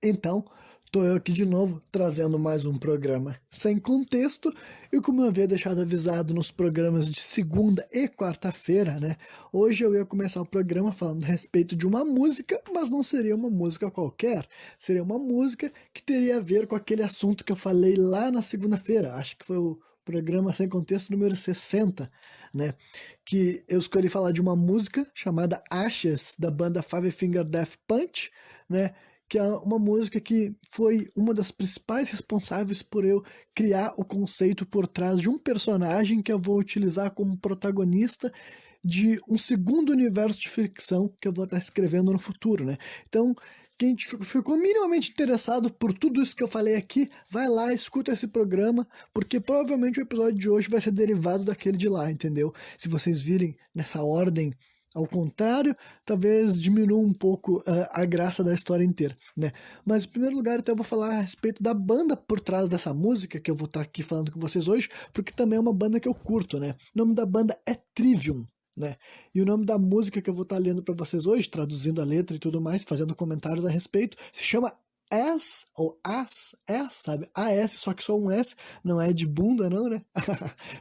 Então, tô eu aqui de novo, trazendo mais um programa sem contexto, e como eu havia deixado avisado nos programas de segunda e quarta-feira, né? Hoje eu ia começar o programa falando a respeito de uma música, mas não seria uma música qualquer, seria uma música que teria a ver com aquele assunto que eu falei lá na segunda-feira, acho que foi o programa sem contexto número 60, né? Que eu escolhi falar de uma música chamada Ashes, da banda Five Finger Death Punch, né? Que é uma música que foi uma das principais responsáveis por eu criar o conceito por trás de um personagem que eu vou utilizar como protagonista de um segundo universo de ficção que eu vou estar escrevendo no futuro, né? Então, quem ficou minimamente interessado por tudo isso que eu falei aqui, vai lá, escuta esse programa, porque provavelmente o episódio de hoje vai ser derivado daquele de lá, entendeu? Se vocês virem nessa ordem ao contrário, talvez diminua um pouco a graça da história inteira, né? Mas em primeiro lugar, então eu vou falar a respeito da banda por trás dessa música que eu vou estar aqui falando com vocês hoje, porque também é uma banda que eu curto, né? O nome da banda é Trivium, né? E o nome da música que eu vou estar lendo para vocês hoje, traduzindo a letra e tudo mais, fazendo comentários a respeito, se chama As, ou As, sabe? AS, só que só um S, não é de bunda não, né?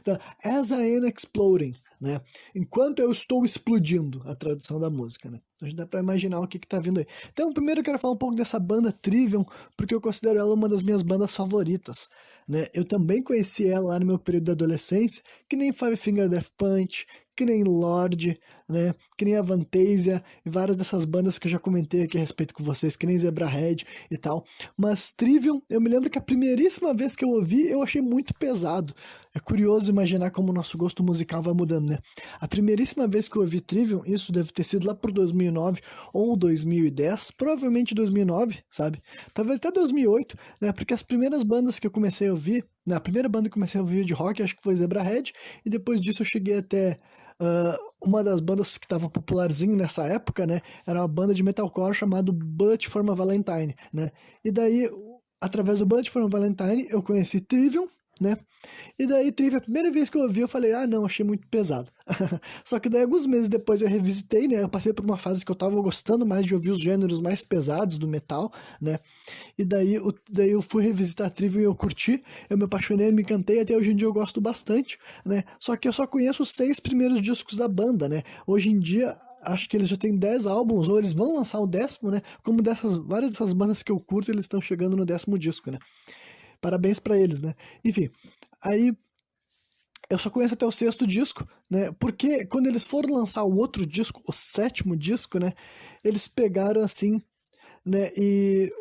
Então, As I Am Exploding, né? Enquanto eu estou explodindo, a tradução da música, né? A gente dá pra imaginar o que tá vindo aí. Então, primeiro eu quero falar um pouco dessa banda Trivium, porque eu considero ela uma das minhas bandas favoritas, né? Eu também conheci ela lá no meu período da adolescência, que nem Five Finger Death Punch, que nem Lorde, né? Que nem Avantasia e várias dessas bandas que eu já comentei aqui a respeito com vocês, que nem Zebrahead e tal. Mas Trivium, eu me lembro que a primeiríssima vez que eu ouvi, eu achei muito pesado. É curioso imaginar como o nosso gosto musical vai mudando, né? A primeiríssima vez que eu ouvi Trivium, isso deve ter sido lá por 2009 ou 2010, provavelmente 2009, sabe? Talvez até 2008, né? Porque as primeiras bandas que eu comecei a ouvir, né? A primeira banda que eu comecei a ouvir de rock, acho que foi Zebrahead, e depois disso eu cheguei até uma das bandas que estava popularzinho nessa época, né? Era uma banda de metalcore chamada Bullet for My Valentine, né? E daí, através do Bullet for My Valentine, eu conheci Trivium, né? E daí, Trivium, a primeira vez que eu ouvi, eu falei, ah, não, achei muito pesado. Só que daí, alguns meses depois, eu revisitei, né? Eu passei por uma fase que eu tava gostando mais de ouvir os gêneros mais pesados do metal, né? E daí eu fui revisitar a Trivium e eu curti, eu me apaixonei, me encantei, até hoje em dia eu gosto bastante, né? Só que eu só conheço os 6 primeiros discos da banda, né? Hoje em dia, acho que eles já têm 10 álbuns, ou eles vão lançar o 10º, né? Como várias dessas bandas que eu curto, eles estão chegando no 10º disco, né? Parabéns pra eles, né? Enfim, aí eu só conheço até o 6º disco, né? Porque quando eles foram lançar o outro disco, o 7º disco, né? Eles pegaram assim, né? E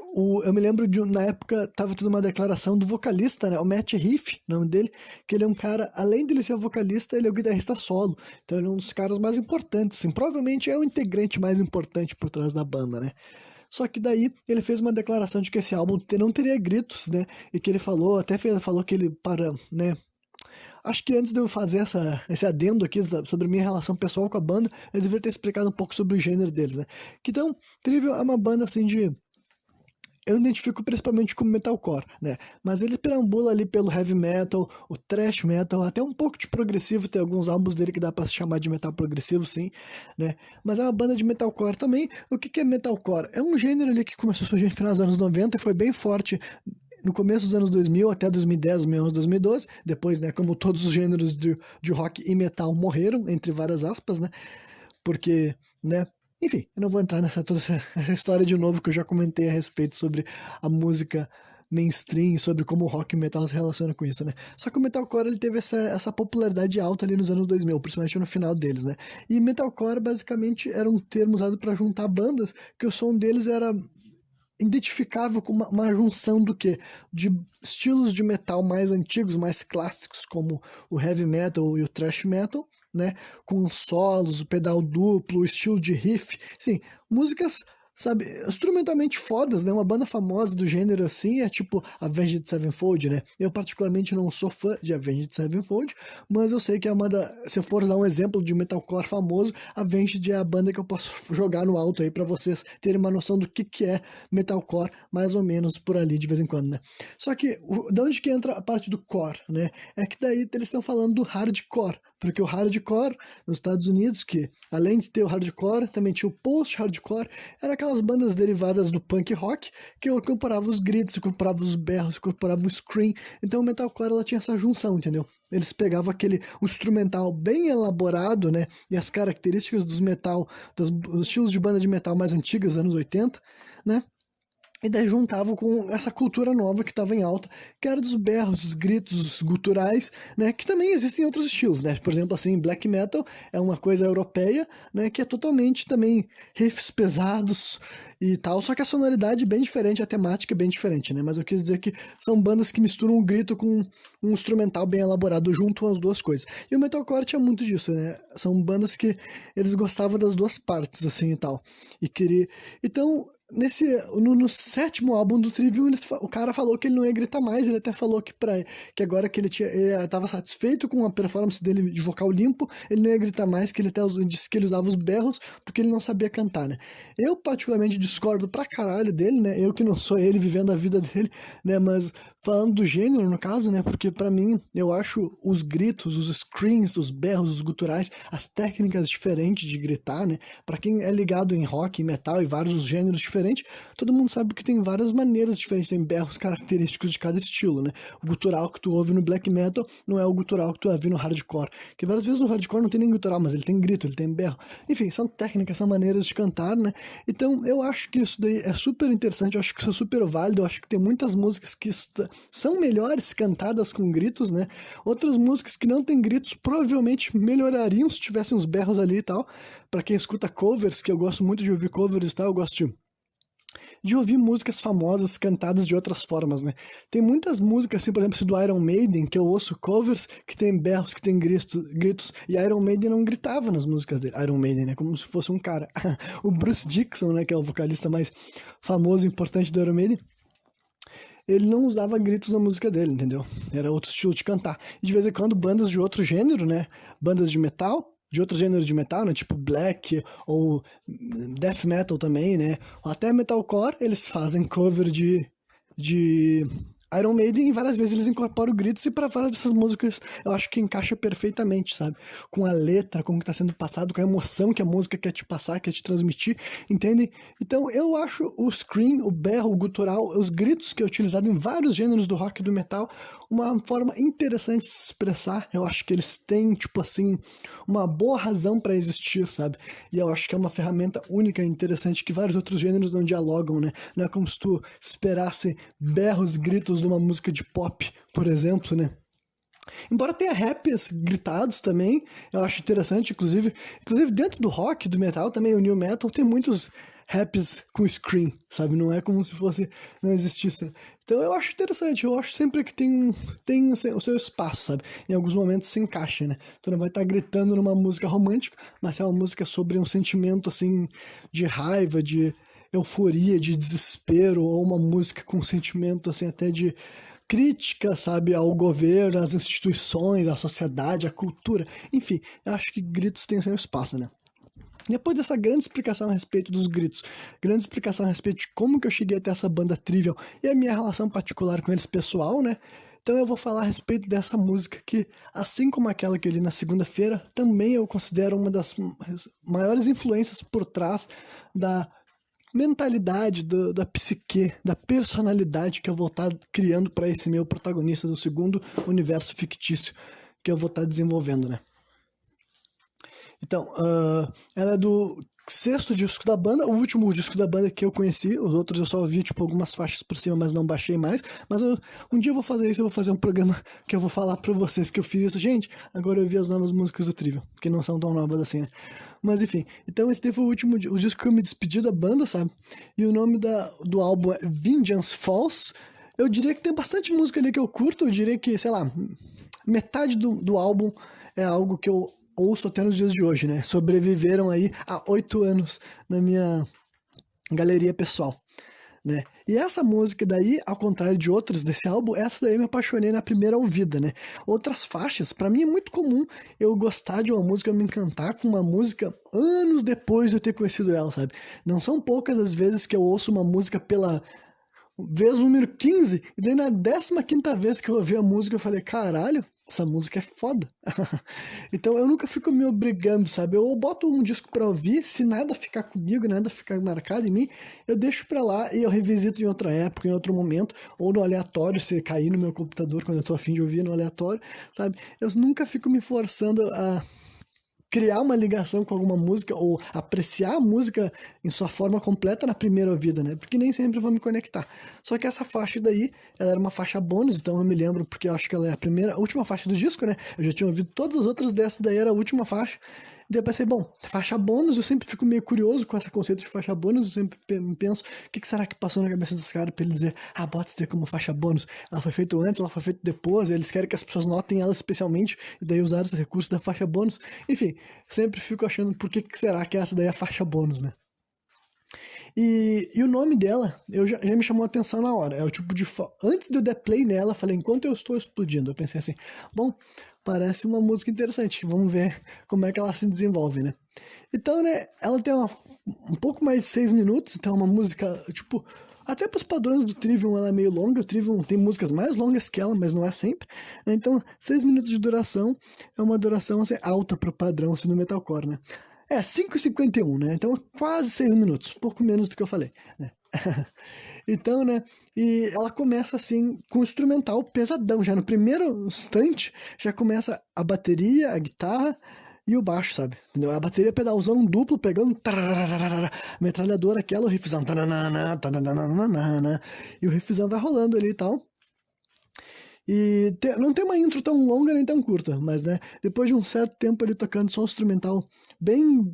eu me lembro na época tava tendo uma declaração do vocalista, né? O Matt Riff, nome dele, que ele é um cara, além dele ser vocalista, ele é o guitarrista solo. Então ele é um dos caras mais importantes, assim, provavelmente é o integrante mais importante por trás da banda, né? Só que daí ele fez uma declaração de que esse álbum não teria gritos, né? E que ele falou, falou que ele para, né? Acho que antes de eu fazer esse adendo aqui sobre minha relação pessoal com a banda, eu deveria ter explicado um pouco sobre o gênero deles, né? Então, Trivial é uma banda assim de. Eu identifico principalmente como metalcore, né? Mas ele perambula ali pelo heavy metal, o thrash metal, até um pouco de progressivo, tem alguns álbuns dele que dá pra se chamar de metal progressivo, sim, né? Mas é uma banda de metalcore também. O que é metalcore? É um gênero ali que começou a surgir no final dos anos 90 e foi bem forte no começo dos anos 2000 até 2010, 2011, 2012. Depois, né, como todos os gêneros de rock e metal morreram, entre várias aspas, né? Porque, né? Enfim, eu não vou entrar toda essa história de novo que eu já comentei a respeito sobre a música mainstream, sobre como o rock e o metal se relacionam com isso, né? Só que o metalcore ele teve essa popularidade alta ali nos anos 2000, principalmente no final deles, né? E metalcore basicamente era um termo usado para juntar bandas que o som deles era identificável com uma junção do que? De estilos de metal mais antigos, mais clássicos, como o heavy metal e o thrash metal, né? Com solos, o pedal duplo, o estilo de riff, sim, músicas, sabe, instrumentalmente fodas, né? Uma banda famosa do gênero assim é tipo Avenged Sevenfold, né? Eu particularmente não sou fã de Avenged Sevenfold, mas eu sei que é uma da, se eu for dar um exemplo de metalcore famoso, Avenged é a banda que eu posso jogar no alto aí pra vocês terem uma noção do que é metalcore, mais ou menos por ali de vez em quando, né? Só que da onde que entra a parte do core, né? É que daí eles estão falando do hardcore, Porque o hardcore nos Estados Unidos, que além de ter o hardcore, também tinha o post-hardcore, eram aquelas bandas derivadas do punk rock, que incorporavam os gritos, incorporavam os berros, incorporavam o scream. Então o metalcore, ela tinha essa junção, entendeu? Eles pegavam o instrumental bem elaborado, né? E as características dos estilos de banda de metal mais antigas, anos 80, né? E daí juntavam com essa cultura nova que estava em alta, que era dos berros, dos gritos, dos guturais, né? Que também existem em outros estilos, né? Por exemplo, assim, black metal é uma coisa europeia, né? Que é totalmente também riffs pesados e tal, só que a sonoridade é bem diferente, a temática é bem diferente, né? Mas eu quis dizer que são bandas que misturam um grito com um instrumental bem elaborado, juntam as duas coisas. E o metalcore tinha muito disso, né? São bandas que eles gostavam das duas partes, assim, e tal. E queria... Então, no sétimo álbum do Trivium, o cara falou que ele não ia gritar mais, ele até falou que agora que ele estava satisfeito com a performance dele de vocal limpo, ele não ia gritar mais, que ele até disse que ele usava os berros porque ele não sabia cantar, né? Eu particularmente discordo pra caralho dele, né? Eu que não sou ele vivendo a vida dele, né? Mas falando do gênero, no caso, né? Porque pra mim, eu acho os gritos, os screams, os berros, os guturais, as técnicas diferentes de gritar, né? Pra quem é ligado em rock, metal e vários gêneros diferentes, todo mundo sabe que tem várias maneiras diferentes, tem berros característicos de cada estilo, né? O gutural que tu ouve no black metal não é o gutural que tu ouve no hardcore, que várias vezes no hardcore não tem nem gutural, mas ele tem grito, ele tem berro. Enfim, são técnicas, são maneiras de cantar, né? Então, eu acho que isso daí é super interessante, eu acho que isso é super válido, eu acho que tem muitas músicas que são melhores cantadas com gritos, né? Outras músicas que não tem gritos provavelmente melhorariam se tivessem uns berros ali e tal. Pra quem escuta covers, que eu gosto muito de ouvir covers e tal, eu gosto de ouvir músicas famosas cantadas de outras formas, né? Tem muitas músicas, assim, por exemplo, do Iron Maiden, que eu ouço covers, que tem berros, que tem gritos, e Iron Maiden não gritava nas músicas de Iron Maiden, né? Como se fosse um cara. O Bruce Dickinson, né, que é o vocalista mais famoso e importante do Iron Maiden, ele não usava gritos na música dele, entendeu? Era outro estilo de cantar. E de vez em quando bandas de outro gênero, né? Bandas de metal, de outros gêneros de metal, né? Tipo black ou death metal também, né? Ou até metalcore, eles fazem cover de Iron Maiden e várias vezes eles incorporam gritos e para várias dessas músicas eu acho que encaixa perfeitamente, sabe? Com a letra, com o que está sendo passado, com a emoção que a música quer te passar, quer te transmitir, entendem? Então eu acho o scream, o berro, o gutural, os gritos que é utilizado em vários gêneros do rock e do metal uma forma interessante de se expressar. Eu acho que eles têm, tipo assim, uma boa razão para existir, sabe? E eu acho que é uma ferramenta única e interessante que vários outros gêneros não dialogam, né? Não é como se tu esperasse berros, gritos de uma música de pop, por exemplo, né? Embora tenha raps gritados também, eu acho interessante, inclusive dentro do rock, do metal também, o new metal tem muitos raps com scream, sabe? Não é como se não existisse. Então eu acho interessante, eu acho sempre que tem o seu espaço, sabe? Em alguns momentos se encaixa, né? Tu não vai estar gritando numa música romântica, mas é uma música sobre um sentimento, assim, de raiva, de euforia, de desespero, ou uma música com um sentimento, assim, até de crítica, sabe, ao governo, às instituições, à sociedade, à cultura. Enfim, eu acho que gritos têm seu espaço, né? Depois dessa grande explicação a respeito dos gritos, grande explicação a respeito de como que eu cheguei até essa banda Trivial e a minha relação particular com eles pessoal, né? Então eu vou falar a respeito dessa música que, assim como aquela que eu li na segunda-feira, também eu considero uma das maiores influências por trás da mentalidade, da psique, da personalidade que eu vou estar criando para esse meu protagonista do segundo universo fictício que eu vou estar desenvolvendo, né? Então, ela é do sexto disco da banda, o último disco da banda que eu conheci, os outros eu só ouvi, tipo, algumas faixas por cima, mas não baixei mais, mas um dia eu vou fazer isso, eu vou fazer um programa que eu vou falar pra vocês que eu fiz isso. Gente, agora eu vi as novas músicas do Trivial, que não são tão novas assim, né? Mas enfim, então esse foi o disco que eu me despedi da banda, sabe? E o nome do álbum é Vengeance Falls. Eu diria que tem bastante música ali que eu curto, eu diria que, sei lá, metade do álbum é algo que eu ouço até nos dias de hoje, né? Sobreviveram aí há 8 anos na minha galeria pessoal, né? E essa música daí, ao contrário de outras desse álbum, essa daí eu me apaixonei na primeira ouvida, né? Outras faixas, pra mim é muito comum eu gostar de uma música, eu me encantar com uma música anos depois de eu ter conhecido ela, sabe? Não são poucas as vezes que eu ouço uma música pela vez número 15, e daí na 15ª vez que eu ouvi a música eu falei, caralho, essa música é foda. Então eu nunca fico me obrigando, sabe? Eu boto um disco pra ouvir, se nada ficar comigo, nada ficar marcado em mim, eu deixo pra lá e eu revisito em outra época, em outro momento, ou no aleatório, se cair no meu computador quando eu tô afim de ouvir no aleatório, sabe? Eu nunca fico me forçando a criar uma ligação com alguma música ou apreciar a música em sua forma completa na primeira ouvida, né? Porque nem sempre eu vou me conectar. Só que essa faixa daí, ela era uma faixa bônus, então eu me lembro porque eu acho que ela é a última faixa do disco, né? Eu já tinha ouvido todas as outras, dessa daí era a última faixa. Daí eu pensei, bom, faixa bônus, eu sempre fico meio curioso com esse conceito de faixa bônus, eu sempre penso, o que será que passou na cabeça dos caras pra ele dizer, bota isso como faixa bônus, ela foi feita antes, ela foi feita depois, eles querem que as pessoas notem ela especialmente, e daí usaram esse recurso da faixa bônus, enfim, sempre fico achando por que será que essa daí é a faixa bônus, né? E o nome dela, já me chamou a atenção na hora. É o tipo de. Antes de eu dar play nela, falei, enquanto eu estou explodindo, eu pensei assim, bom, parece uma música interessante, vamos ver como é que ela se desenvolve, né? Então, né, ela tem um pouco mais de 6 minutos, então é uma música, tipo, até para os padrões do Trivium ela é meio longa, o Trivium tem músicas mais longas que ela, mas não é sempre, né? Então 6 minutos de duração é uma duração assim, alta para o padrão assim, no metalcore, né? É, 5:51, né? Então quase 6 minutos, um pouco menos do que eu falei, né? Então, né? E ela começa assim com um instrumental pesadão. Já no primeiro instante, já começa a bateria, a guitarra e o baixo, sabe? Entendeu? A bateria pedalzão duplo pegando tarararara, metralhadora, aquela, o riffzão. Tananana, tananana, e o riffzão vai rolando ali e tal. E não tem uma intro tão longa nem tão curta, mas né, depois de um certo tempo ele tocando só um instrumental bem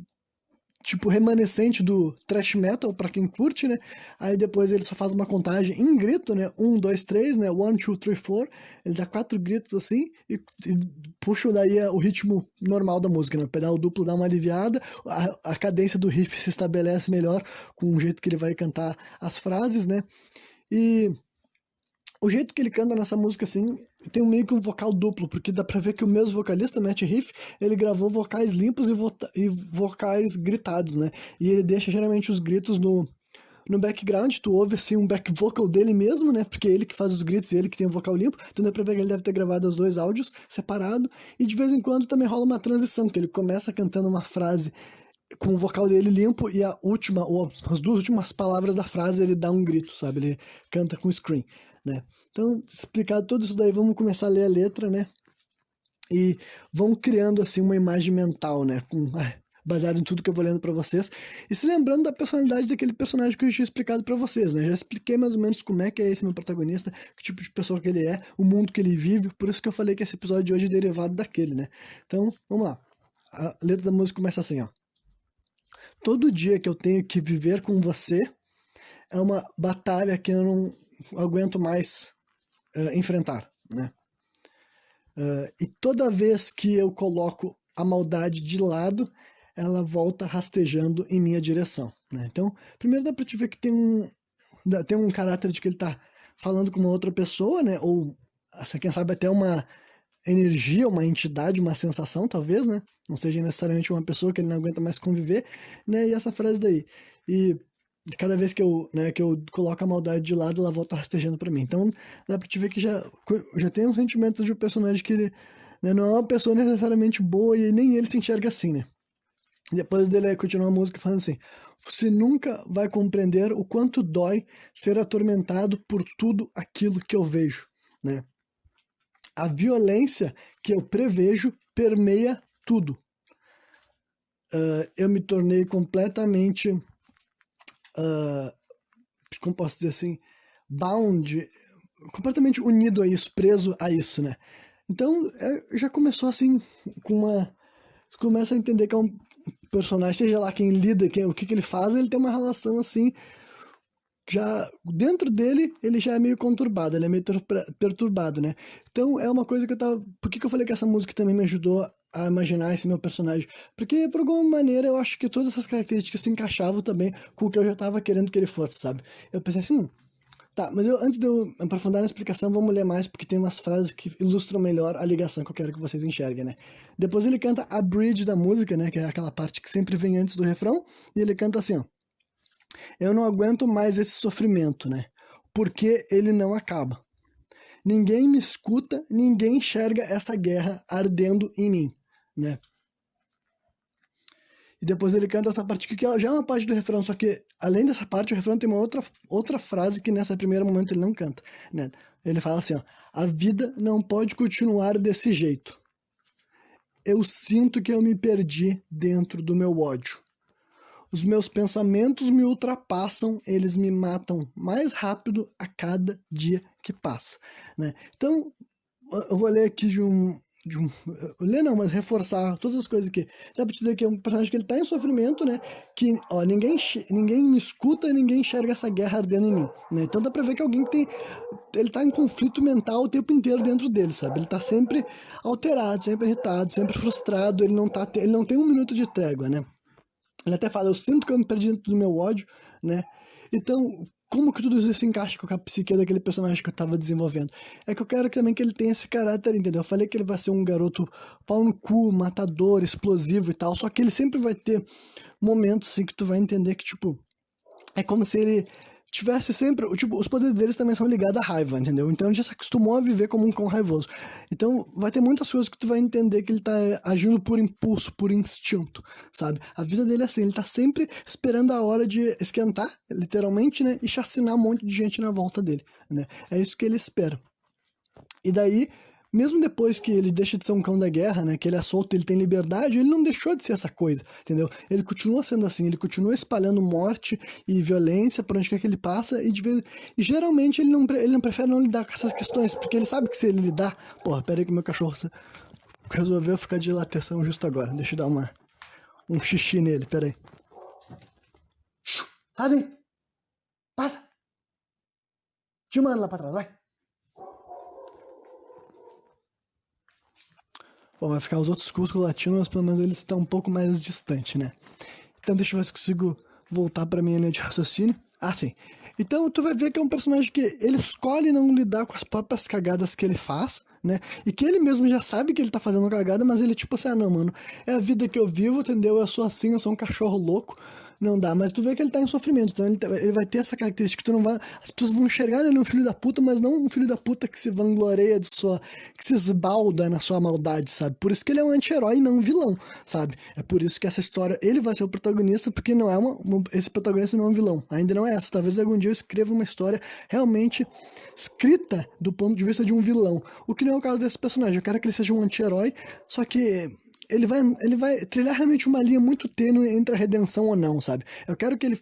tipo remanescente do thrash metal pra quem curte, né? Aí depois ele só faz uma contagem em grito, né? 1, 2, 3, né? 1, 2, 3, 4. Ele dá 4 gritos assim e puxa daí o ritmo normal da música, né? O pedal duplo dá uma aliviada, a cadência do riff se estabelece melhor com o jeito que ele vai cantar as frases, né? E o jeito que ele canta nessa música, assim, tem meio que um vocal duplo, porque dá pra ver que o mesmo vocalista, Matt Riff, ele gravou vocais limpos e vocais gritados, né? E ele deixa geralmente os gritos no background, tu ouve assim um back vocal dele mesmo, né? Porque é ele que faz os gritos e ele que tem o vocal limpo, então dá pra ver que ele deve ter gravado os dois áudios separado, e de vez em quando também rola uma transição, que ele começa cantando uma frase com o vocal dele limpo e a última, ou as duas últimas palavras da frase ele dá um grito, sabe? Ele canta com scream, né? Então, explicado tudo isso daí, vamos começar a ler a letra, né? E vão criando, assim, uma imagem mental, né? Baseado em tudo que eu vou lendo para vocês. E se lembrando da personalidade daquele personagem que eu tinha explicado para vocês, né? Já expliquei mais ou menos como é que é esse meu protagonista, que tipo de pessoa que ele é, o mundo que ele vive, por isso que eu falei que esse episódio de hoje é derivado daquele, né? Então, vamos lá. A letra da música começa assim, ó. Todo dia que eu tenho que viver com você é uma batalha que eu não aguento mais enfrentar, né? E toda vez que eu coloco a maldade de lado, ela volta rastejando em minha direção, né? Então, primeiro dá pra te ver que tem um caráter de que ele tá falando com uma outra pessoa, né? Ou, assim, quem sabe até uma energia, uma entidade, uma sensação, talvez, né? Não seja necessariamente uma pessoa que ele não aguenta mais conviver, né? E essa frase daí. E cada vez que eu coloco a maldade de lado, ela volta rastejando pra mim. Então, dá pra te ver que já tem um sentimento de um personagem que ele, né, não é uma pessoa necessariamente boa e nem ele se enxerga assim, né? Depois dele continua a música falando assim: você nunca vai compreender o quanto dói ser atormentado por tudo aquilo que eu vejo, né? A violência que eu prevejo permeia tudo. Eu me tornei completamente, como posso dizer assim, bound, completamente unido a isso, preso a isso, né? Então, já começou assim, começa a entender que é um personagem, seja lá quem lida, o que ele faz, ele tem uma relação assim, já dentro dele, ele já é meio conturbado, ele é meio perturbado, né? Então é uma coisa que eu tava. Por que eu falei que essa música também me ajudou a imaginar esse meu personagem? Porque, por alguma maneira, eu acho que todas essas características se encaixavam também com o que eu já tava querendo que ele fosse, sabe? Eu pensei assim, tá, mas antes de eu aprofundar na explicação, vamos ler mais, porque tem umas frases que ilustram melhor a ligação que eu quero que vocês enxerguem, né? Depois ele canta a bridge da música, né? Que é aquela parte que sempre vem antes do refrão, e ele canta assim, ó. Eu não aguento mais esse sofrimento, né? Porque ele não acaba. ninguém me escuta, ninguém enxerga essa guerra ardendo em mim, né? E depois ele canta essa parte aqui, que já é uma parte do refrão, só que além dessa parte, o refrão tem uma outra frase que nesse primeiro momento ele não canta, né? Ele fala assim, ó, a vida não pode continuar desse jeito. Eu sinto que eu me perdi dentro do meu ódio. Os meus pensamentos me ultrapassam, eles me matam mais rápido a cada dia que passa, né? Então, eu vou ler aqui ler não, mas reforçar todas as coisas aqui. Dá pra te dizer que é um personagem que ele tá em sofrimento, né? Que, ó, ninguém me escuta, ninguém enxerga essa guerra ardendo em mim, né? Então dá pra ver que alguém que ele tá em conflito mental o tempo inteiro dentro dele, sabe? Ele tá sempre alterado, sempre irritado, sempre frustrado, ele não tem um minuto de trégua, né? Ele até fala, eu sinto que eu me perdi dentro do meu ódio, né? Então, como que tudo isso se encaixa com a psique daquele personagem que eu tava desenvolvendo? É que eu quero também que ele tenha esse caráter, entendeu? Eu falei que ele vai ser um garoto pau no cu, matador, explosivo e tal, só que ele sempre vai ter momentos, assim, que tu vai entender que, tipo, é como se ele tivesse sempre, tipo, os poderes deles também são ligados à raiva, entendeu? Então ele já se acostumou a viver como um cão raivoso. Então vai ter muitas coisas que tu vai entender que ele tá agindo por impulso, por instinto, sabe? A vida dele é assim, ele tá sempre esperando a hora de esquentar, literalmente, né? E chacinar um monte de gente na volta dele, né? É isso que ele espera. E daí, mesmo depois que ele deixa de ser um cão da guerra, né, que ele é solto, ele tem liberdade, ele não deixou de ser essa coisa, entendeu? Ele continua sendo assim, ele continua espalhando morte e violência por onde quer que ele passa, e geralmente ele não prefere não lidar com essas questões, porque ele sabe que se ele lidar... Porra, pera aí que meu cachorro resolveu ficar de lateção justo agora, deixa eu dar um xixi nele, pera aí. Sai daí! Passa! Te manda lá pra trás, vai! Bom, vai ficar os outros cuscos latinos, mas pelo menos eles estão um pouco mais distante, né? Então deixa eu ver se consigo voltar pra minha linha de raciocínio. Ah, sim. Então tu vai ver que é um personagem que ele escolhe não lidar com as próprias cagadas que ele faz, né? E que ele mesmo já sabe que ele tá fazendo cagada, mas ele tipo assim, ah não, mano, é a vida que eu vivo, entendeu? Eu sou assim, eu sou um cachorro louco. Não dá, mas tu vê que ele tá em sofrimento, então ele vai ter essa característica que tu não vai. As pessoas vão enxergar ele um filho da puta, mas não um filho da puta que se vangloria que se esbalda na sua maldade, sabe? Por isso que ele é um anti-herói e não um vilão, sabe? É por isso que essa história, ele vai ser o protagonista, porque não é esse protagonista não é um vilão. Ainda não é essa. Talvez algum dia eu escreva uma história realmente escrita do ponto de vista de um vilão. O que não é o caso desse personagem. Eu quero que ele seja um anti-herói, só que ele vai trilhar realmente uma linha muito tênue entre a redenção ou não, sabe? Eu quero que ele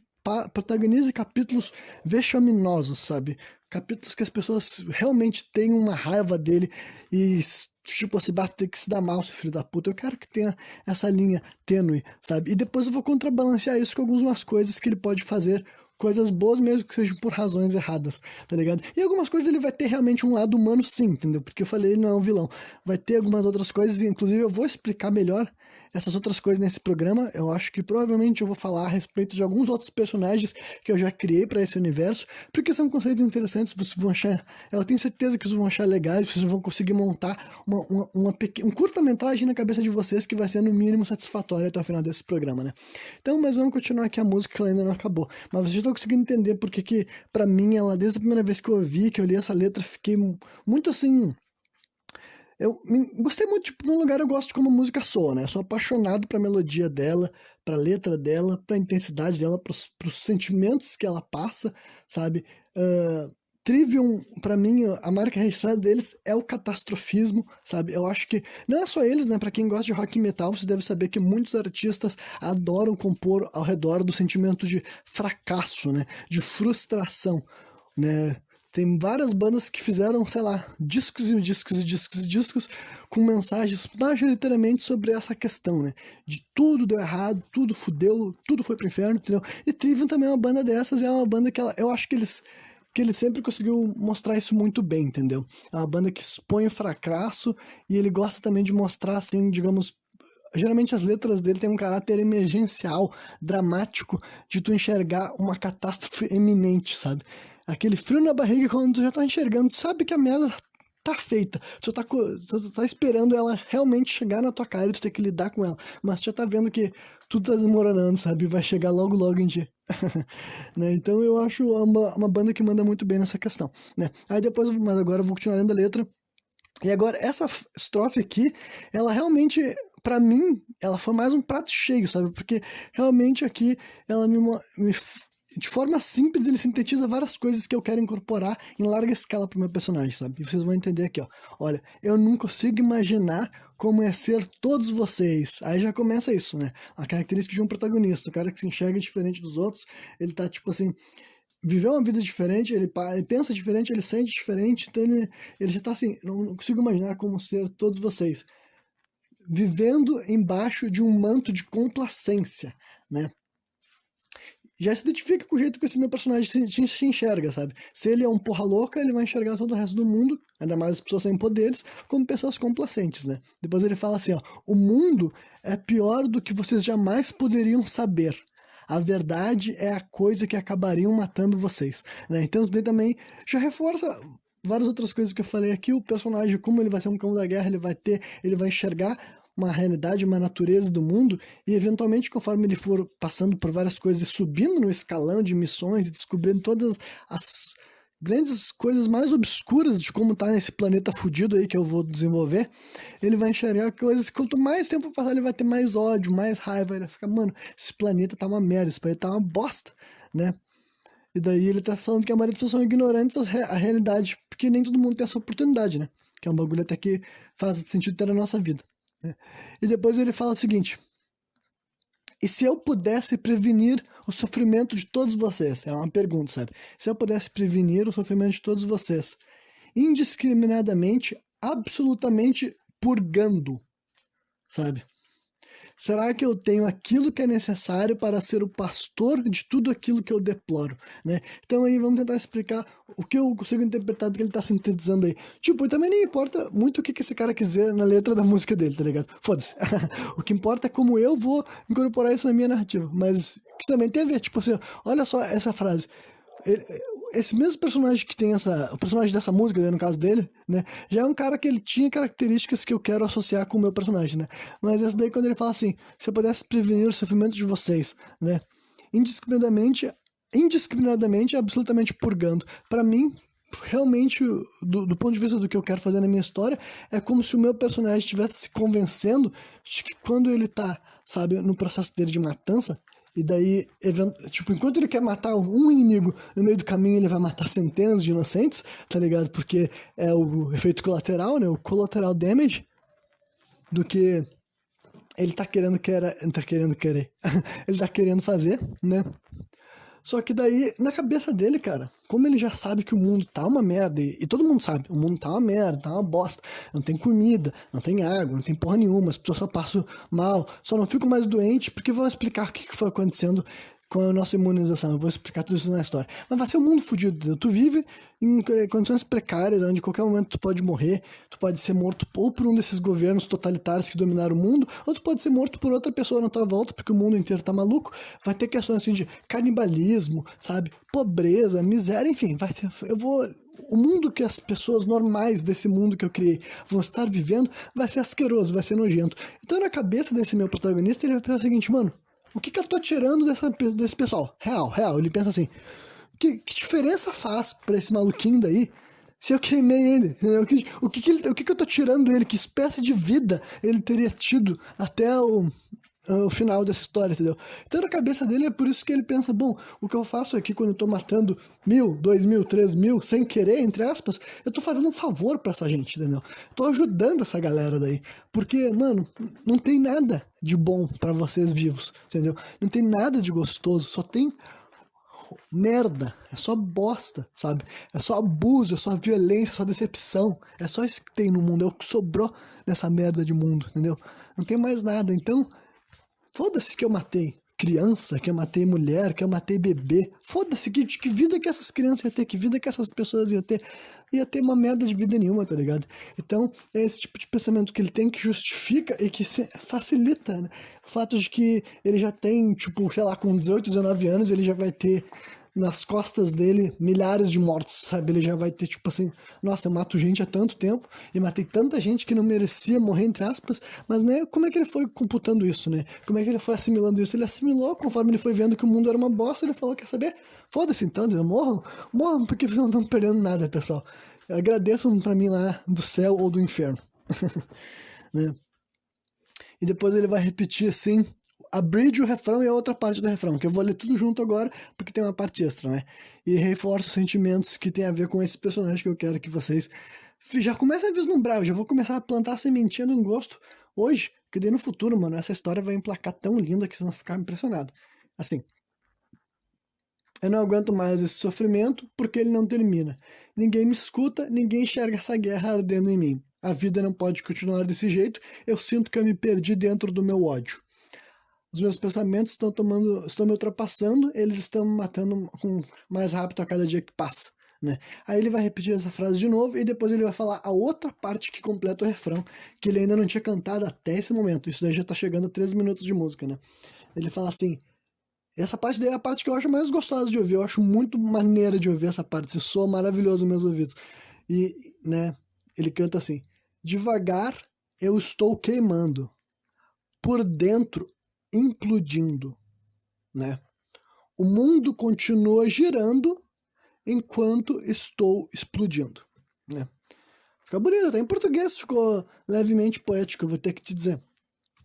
protagonize capítulos vexaminosos, sabe? Capítulos que as pessoas realmente tenham uma raiva dele e, tipo, se bater que se dá mal, seu filho da puta. Eu quero que tenha essa linha tênue, sabe? E depois eu vou contrabalancear isso com algumas coisas que ele pode fazer, coisas boas mesmo que sejam por razões erradas, tá ligado? E algumas coisas ele vai ter realmente um lado humano sim, entendeu? Porque eu falei, ele não é um vilão. Vai ter algumas outras coisas, inclusive eu vou explicar melhor essas outras coisas nesse programa. Eu acho que provavelmente eu vou falar a respeito de alguns outros personagens que eu já criei para esse universo, porque são conceitos interessantes, vocês vão achar, eu tenho certeza que vocês vão achar legais, vocês vão conseguir montar um curta-metragem na cabeça de vocês que vai ser no mínimo satisfatório até o final desse programa, né? Então, mas vamos continuar aqui a música que ela ainda não acabou. Mas vocês estão conseguindo entender porque que, pra mim, ela, desde a primeira vez que eu ouvi, que eu li essa letra, fiquei muito assim... Gostei muito, tipo, num lugar eu gosto de como a música soa, né? Eu sou apaixonado pra melodia dela, pra letra dela, pra intensidade dela, pros sentimentos que ela passa, sabe? Trivium, pra mim, a marca registrada deles é o catastrofismo, sabe? Eu acho que não é só eles, né? Pra quem gosta de rock e metal, você deve saber que muitos artistas adoram compor ao redor do sentimento de fracasso, né? De frustração, né? Tem várias bandas que fizeram, sei lá, discos e discos e discos e discos com mensagens majoritariamente sobre essa questão, né? De tudo deu errado, tudo fudeu, tudo foi pro inferno, entendeu? E Trivium também é uma banda dessas, é uma banda que eu acho que ele sempre conseguiu mostrar isso muito bem, entendeu? É uma banda que expõe o fracasso e ele gosta também de mostrar, assim, digamos... Geralmente as letras dele têm um caráter emergencial, dramático, de tu enxergar uma catástrofe eminente, sabe? Aquele frio na barriga quando tu já tá enxergando, tu sabe que a merda tá feita. Tu tá esperando ela realmente chegar na tua cara e tu ter que lidar com ela. Mas tu já tá vendo que tudo tá desmoronando, sabe? Vai chegar logo, logo em dia. Né? Então eu acho uma banda que manda muito bem nessa questão, né? Aí depois, mas agora eu vou continuar lendo a letra. E agora, essa estrofe aqui, ela realmente, pra mim, ela foi mais um prato cheio, sabe? Porque realmente aqui, ela de forma simples, ele sintetiza várias coisas que eu quero incorporar em larga escala pro meu personagem, sabe? E vocês vão entender aqui, ó. Olha, eu não consigo imaginar como é ser todos vocês. Aí já começa isso, né? A característica de um protagonista, o cara que se enxerga diferente dos outros, ele tá, tipo assim, viveu uma vida diferente, ele pensa diferente, ele sente diferente, então ele já tá assim, não consigo imaginar como ser todos vocês, vivendo embaixo de um manto de complacência, né? Já se identifica com o jeito que esse meu personagem se enxerga, sabe? Se ele é um porra louca, ele vai enxergar todo o resto do mundo, ainda mais as pessoas sem poderes, como pessoas complacentes, né? Depois ele fala assim, ó, o mundo é pior do que vocês jamais poderiam saber. A verdade é a coisa que acabariam matando vocês, né? Então isso daí também já reforça várias outras coisas que eu falei aqui. O personagem, como ele vai ser um cão da guerra, ele vai enxergar uma realidade, uma natureza do mundo, e eventualmente, conforme ele for passando por várias coisas e subindo no escalão de missões e descobrindo todas as grandes coisas mais obscuras de como tá nesse planeta fudido aí que eu vou desenvolver, ele vai enxergar coisas que quanto mais tempo passar, ele vai ter mais ódio, mais raiva, ele vai ficar, mano, esse planeta tá uma merda, esse planeta tá uma bosta, né? E daí ele tá falando que a maioria das pessoas são ignorantes à realidade, porque nem todo mundo tem essa oportunidade, né? Que é um bagulho até que faz sentido ter na nossa vida, né? E depois ele fala o seguinte: e se eu pudesse prevenir o sofrimento de todos vocês? É uma pergunta, sabe? Se eu pudesse prevenir o sofrimento de todos vocês, indiscriminadamente, absolutamente purgando, sabe? Será que eu tenho aquilo que é necessário para ser o pastor de tudo aquilo que eu deploro, né? Então aí vamos tentar explicar o que eu consigo interpretar do que ele tá sintetizando aí. Tipo, e também nem importa muito o que esse cara quiser na letra da música dele, tá ligado? Foda-se. O que importa é como eu vou incorporar isso na minha narrativa. Mas que também tem a ver, tipo assim, olha só essa frase. Ele- esse mesmo personagem que tem o personagem dessa música, né, no caso dele, né, já é um cara que ele tinha características que eu quero associar com o meu personagem, né, mas essa daí quando ele fala assim, se eu pudesse prevenir o sofrimento de vocês, né, indiscriminadamente, absolutamente purgando, pra mim, realmente, do ponto de vista do que eu quero fazer na minha história, é como se o meu personagem estivesse se convencendo de que quando ele tá, sabe, no processo dele de matança, e daí, tipo, enquanto ele quer matar um inimigo, no meio do caminho ele vai matar centenas de inocentes, tá ligado? Porque é o efeito colateral, né? O collateral damage do que ele tá querendo querer, ele tá querendo fazer, né? Só que daí, na cabeça dele, cara, como ele já sabe que o mundo tá uma merda, e todo mundo sabe, o mundo tá uma merda, tá uma bosta, não tem comida, não tem água, não tem porra nenhuma, as pessoas só passam mal, só não ficam mais doentes, porque vão explicar o que foi acontecendo com a nossa imunização, eu vou explicar tudo isso na história. Mas vai ser um mundo fodido, entendeu? Tu vive em condições precárias, onde a qualquer momento tu pode morrer, tu pode ser morto ou por um desses governos totalitários que dominaram o mundo, ou tu pode ser morto por outra pessoa na tua volta, porque o mundo inteiro tá maluco. Vai ter questões assim de canibalismo, sabe? Pobreza, miséria, enfim, vai ter. O mundo que as pessoas normais desse mundo que eu criei vão estar vivendo vai ser asqueroso, vai ser nojento. Então, na cabeça desse meu protagonista, ele vai pensar o seguinte, mano, o que eu tô tirando desse pessoal? Real. Ele pensa assim, que diferença faz pra esse maluquinho daí se eu queimei ele? O que eu tô tirando dele? Que espécie de vida ele teria tido até o final dessa história, entendeu? Então na cabeça dele é por isso que ele pensa, bom, o que eu faço aqui quando eu tô matando 1.000, 2.000, 3.000, sem querer, entre aspas, eu tô fazendo um favor pra essa gente, entendeu? Tô ajudando essa galera daí, porque, mano, não tem nada de bom pra vocês vivos, entendeu? Não tem nada de gostoso, só tem merda, é só bosta, sabe? É só abuso, é só violência, é só decepção, é só isso que tem no mundo, é o que sobrou nessa merda de mundo, entendeu? Não tem mais nada, então foda-se que eu matei criança, que eu matei mulher, que eu matei bebê. Foda-se, que vida que essas crianças iam ter, que vida que essas pessoas iam ter. Ia ter uma merda de vida nenhuma, tá ligado? Então, é esse tipo de pensamento que ele tem que justifica e que facilita, né? O fato de que ele já tem, tipo, sei lá, com 18, 19 anos, ele já vai ter nas costas dele milhares de mortos, sabe? Ele já vai ter, tipo assim, nossa, eu mato gente há tanto tempo e matei tanta gente que não merecia morrer, entre aspas, mas, né, como é que ele foi computando isso, né? Como é que ele foi assimilando isso? Ele assimilou conforme ele foi vendo que o mundo era uma bosta, ele falou, quer saber? Foda-se então, morram, morram, porque vocês não estão perdendo nada, pessoal. Agradeçam pra mim lá do céu ou do inferno. Né? E depois ele vai repetir assim, a bridge, o refrão e a outra parte do refrão, que eu vou ler tudo junto agora, porque tem uma parte extra, né? E reforça os sentimentos que tem a ver com esse personagem que eu quero que vocês já comecem a vislumbrar, eu já vou começar a plantar a sementinha de um gosto hoje, que daí no futuro, mano, essa história vai emplacar tão linda que vocês vão ficar impressionados. Assim, eu não aguento mais esse sofrimento porque ele não termina. Ninguém me escuta, ninguém enxerga essa guerra ardendo em mim. A vida não pode continuar desse jeito, eu sinto que eu me perdi dentro do meu ódio. Os meus pensamentos estão me ultrapassando, eles estão me matando mais rápido a cada dia que passa, né? Aí ele vai repetir essa frase de novo e depois ele vai falar a outra parte que completa o refrão, que ele ainda não tinha cantado até esse momento. Isso daí já tá chegando a 3 minutos de música, né? Ele fala assim, essa parte daí é a parte que eu acho mais gostosa de ouvir, eu acho muito maneira de ouvir essa parte, isso soa maravilhoso nos meus ouvidos. E, né, ele canta assim, devagar eu estou queimando, por dentro implodindo, né? O mundo continua girando enquanto estou explodindo, né? Fica bonito, até em português ficou levemente poético, eu vou ter que te dizer.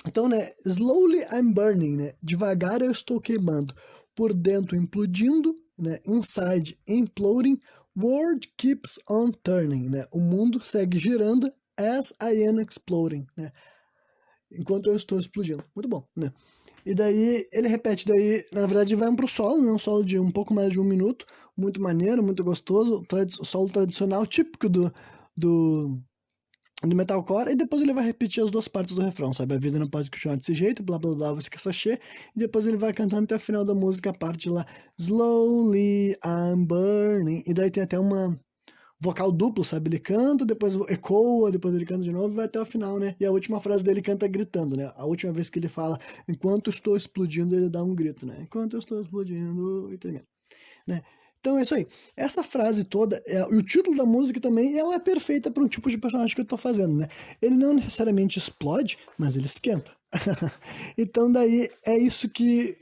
Então, né, slowly I'm burning, né? Devagar eu estou queimando, por dentro implodindo, né? Inside imploding, world keeps on turning, né? O mundo segue girando as I am exploding, né? Enquanto eu estou explodindo. Muito bom, né? E daí ele repete, daí na verdade vai pro solo, né? Um solo de um pouco mais de 1 minuto, muito maneiro, muito gostoso, o solo tradicional, típico do metalcore, e depois ele vai repetir as duas partes do refrão, sabe? A vida não pode continuar desse jeito, blá blá blá, você quer sachê, e depois ele vai cantando até o final da música, a parte lá, slowly I'm burning, e daí tem até uma vocal duplo, sabe? Ele canta, depois ecoa, depois ele canta de novo e vai até o final, né? E a última frase dele canta gritando, né? A última vez que ele fala, enquanto estou explodindo, ele dá um grito, né? Enquanto eu estou explodindo, e termina, né? Então é isso aí. Essa frase toda, e o título da música também, ela é perfeita para um tipo de personagem que eu tô fazendo, né? Ele não necessariamente explode, mas ele esquenta. Então daí é isso que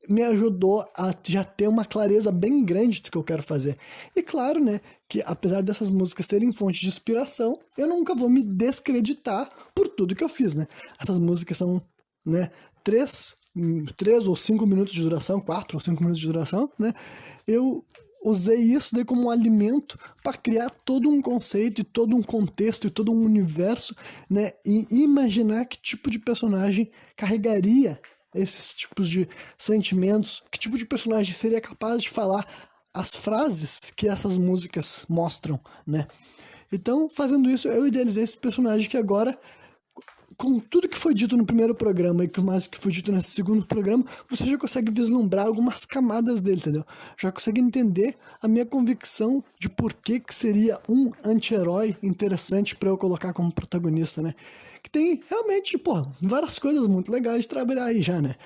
me ajudou a já ter uma clareza bem grande do que eu quero fazer. E claro, né, que apesar dessas músicas serem fonte de inspiração, eu nunca vou me descreditar por tudo que eu fiz, né? Essas músicas são, né, 3 ou 5 minutos de duração, 4 ou 5 minutos de duração, né? Eu usei isso daí como um alimento para criar todo um conceito e todo um contexto e todo um universo, né? E imaginar que tipo de personagem carregaria esses tipos de sentimentos, que tipo de personagem seria capaz de falar as frases que essas músicas mostram, né? Então, fazendo isso, eu idealizei esse personagem que agora, com tudo que foi dito no primeiro programa e com mais que foi dito nesse segundo programa, você já consegue vislumbrar algumas camadas dele, entendeu? Já consegue entender a minha convicção de por que seria um anti-herói interessante para eu colocar como protagonista, né? Que tem realmente, pô, várias coisas muito legais de trabalhar aí já, né?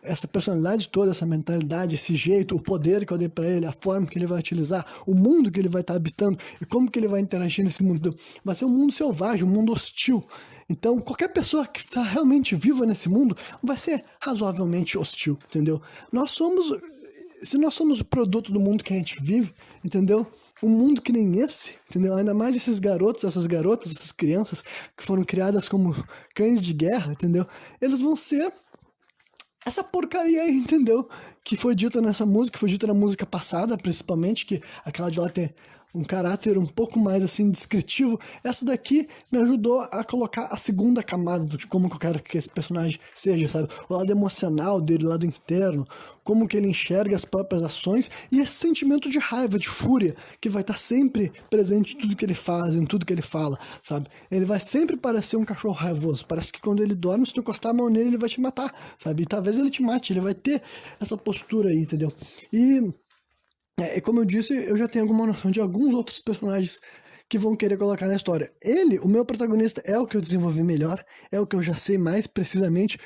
Essa personalidade toda, essa mentalidade, esse jeito, o poder que eu dei pra ele, a forma que ele vai utilizar, o mundo que ele vai estar habitando e como que ele vai interagir nesse mundo. Vai ser um mundo selvagem, um mundo hostil. Então, qualquer pessoa que está realmente viva nesse mundo vai ser razoavelmente hostil, entendeu? Se nós somos o produto do mundo que a gente vive, entendeu? Um mundo que nem esse, entendeu? Ainda mais esses garotos, essas garotas, essas crianças que foram criadas como cães de guerra, entendeu? Eles vão ser essa porcaria aí, entendeu? Que foi dita nessa música, foi dita na música passada, principalmente, que aquela de lá tem um caráter um pouco mais, assim, descritivo. Essa daqui me ajudou a colocar a segunda camada de como que eu quero que esse personagem seja, sabe? O lado emocional dele, o lado interno, como que ele enxerga as próprias ações e esse sentimento de raiva, de fúria, que vai estar sempre presente em tudo que ele faz, em tudo que ele fala, sabe? Ele vai sempre parecer um cachorro raivoso. Parece que quando ele dorme, se tu encostar a mão nele, ele vai te matar, sabe? E talvez ele te mate, ele vai ter essa postura aí, entendeu? E como eu disse, eu já tenho alguma noção de alguns outros personagens que vão querer colocar na história. Ele, o meu protagonista, é o que eu desenvolvi melhor, é o que eu já sei mais precisamente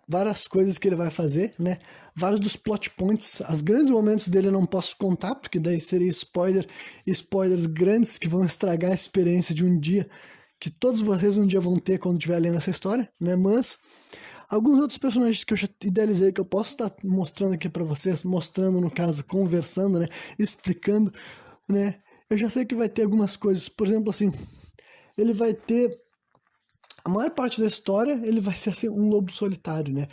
várias coisas que ele vai fazer, né? Vários dos plot points, os grandes momentos dele eu não posso contar, porque daí seria spoiler, spoilers grandes que vão estragar a experiência de um dia, que todos vocês um dia vão ter quando estiver lendo essa história, né? Mas alguns outros personagens que eu já idealizei, que eu posso estar mostrando aqui pra vocês, mostrando no caso, conversando, né? Explicando, né? Eu já sei que vai ter algumas coisas, por exemplo, assim, ele vai ter a maior parte da história, ele vai ser assim, um lobo solitário, né?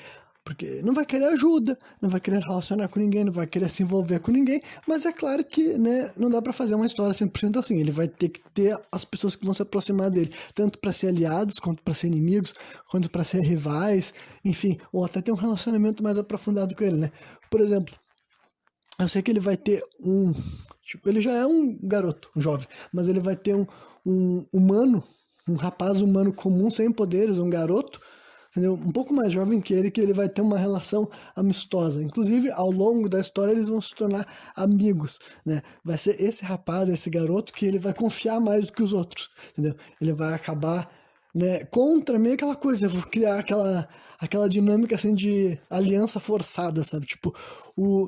Porque não vai querer ajuda, não vai querer relacionar com ninguém, não vai querer se envolver com ninguém, mas é claro que, né, não dá pra fazer uma história 100% assim. Ele vai ter que ter as pessoas que vão se aproximar dele, tanto pra ser aliados, quanto pra ser inimigos, quanto pra ser rivais, enfim, ou até ter um relacionamento mais aprofundado com ele, né? Por exemplo, eu sei que ele vai ter um. Tipo, ele já é um garoto, um jovem, mas ele vai ter um humano, um rapaz humano comum, sem poderes, um garoto, entendeu? Um pouco mais jovem que ele vai ter uma relação amistosa. Inclusive, ao longo da história, eles vão se tornar amigos, né? Vai ser esse rapaz, esse garoto, que ele vai confiar mais do que os outros, entendeu? Ele vai acabar, né, contra meio aquela coisa, eu vou criar aquela dinâmica assim de aliança forçada, sabe? Tipo,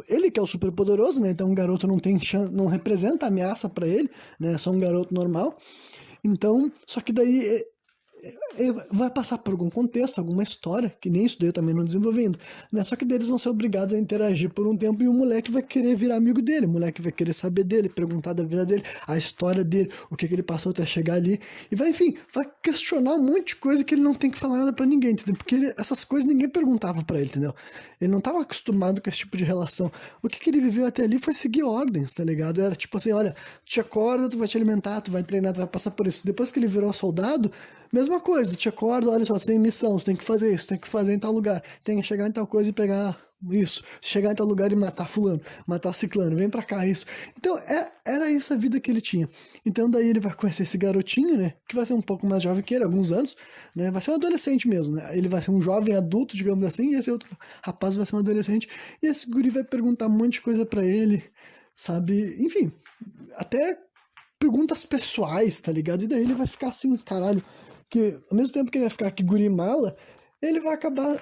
ele que é o super poderoso, né? Então um garoto não tem não representa ameaça pra ele, né? É só um garoto normal. Então, só que daí vai passar por algum contexto, alguma história, que nem isso daí eu também não desenvolvendo, né? Só que daí eles vão ser obrigados a interagir por um tempo e o moleque vai querer virar amigo dele, o moleque vai querer saber dele, perguntar da vida dele, a história dele, o que ele passou até chegar ali, e vai, enfim, vai questionar um monte de coisa que ele não tem que falar nada pra ninguém, entendeu? Porque essas coisas ninguém perguntava pra ele, entendeu? Ele não tava acostumado com esse tipo de relação. O que ele viveu até ali foi seguir ordens, tá ligado? Era tipo assim, olha, te acorda, tu vai te alimentar, tu vai treinar, tu vai passar por isso. Depois que ele virou soldado, mesma coisa, te acorda, olha só, tu tem missão, tu tem que fazer isso, tu tem que fazer em tal lugar, tem que chegar em tal coisa e pegar isso, chegar em tal lugar e matar fulano, matar ciclano, vem pra cá, isso. Então, era isso a vida que ele tinha. Então, daí ele vai conhecer esse garotinho, né, que vai ser um pouco mais jovem que ele, alguns anos, né, vai ser um adolescente mesmo, né, ele vai ser um jovem adulto, digamos assim, e esse outro rapaz vai ser um adolescente, e esse guri vai perguntar um monte de coisa pra ele, sabe, enfim, até perguntas pessoais, tá ligado? E daí ele vai ficar assim, caralho, que ao mesmo tempo que ele vai ficar que guri mala, ele vai acabar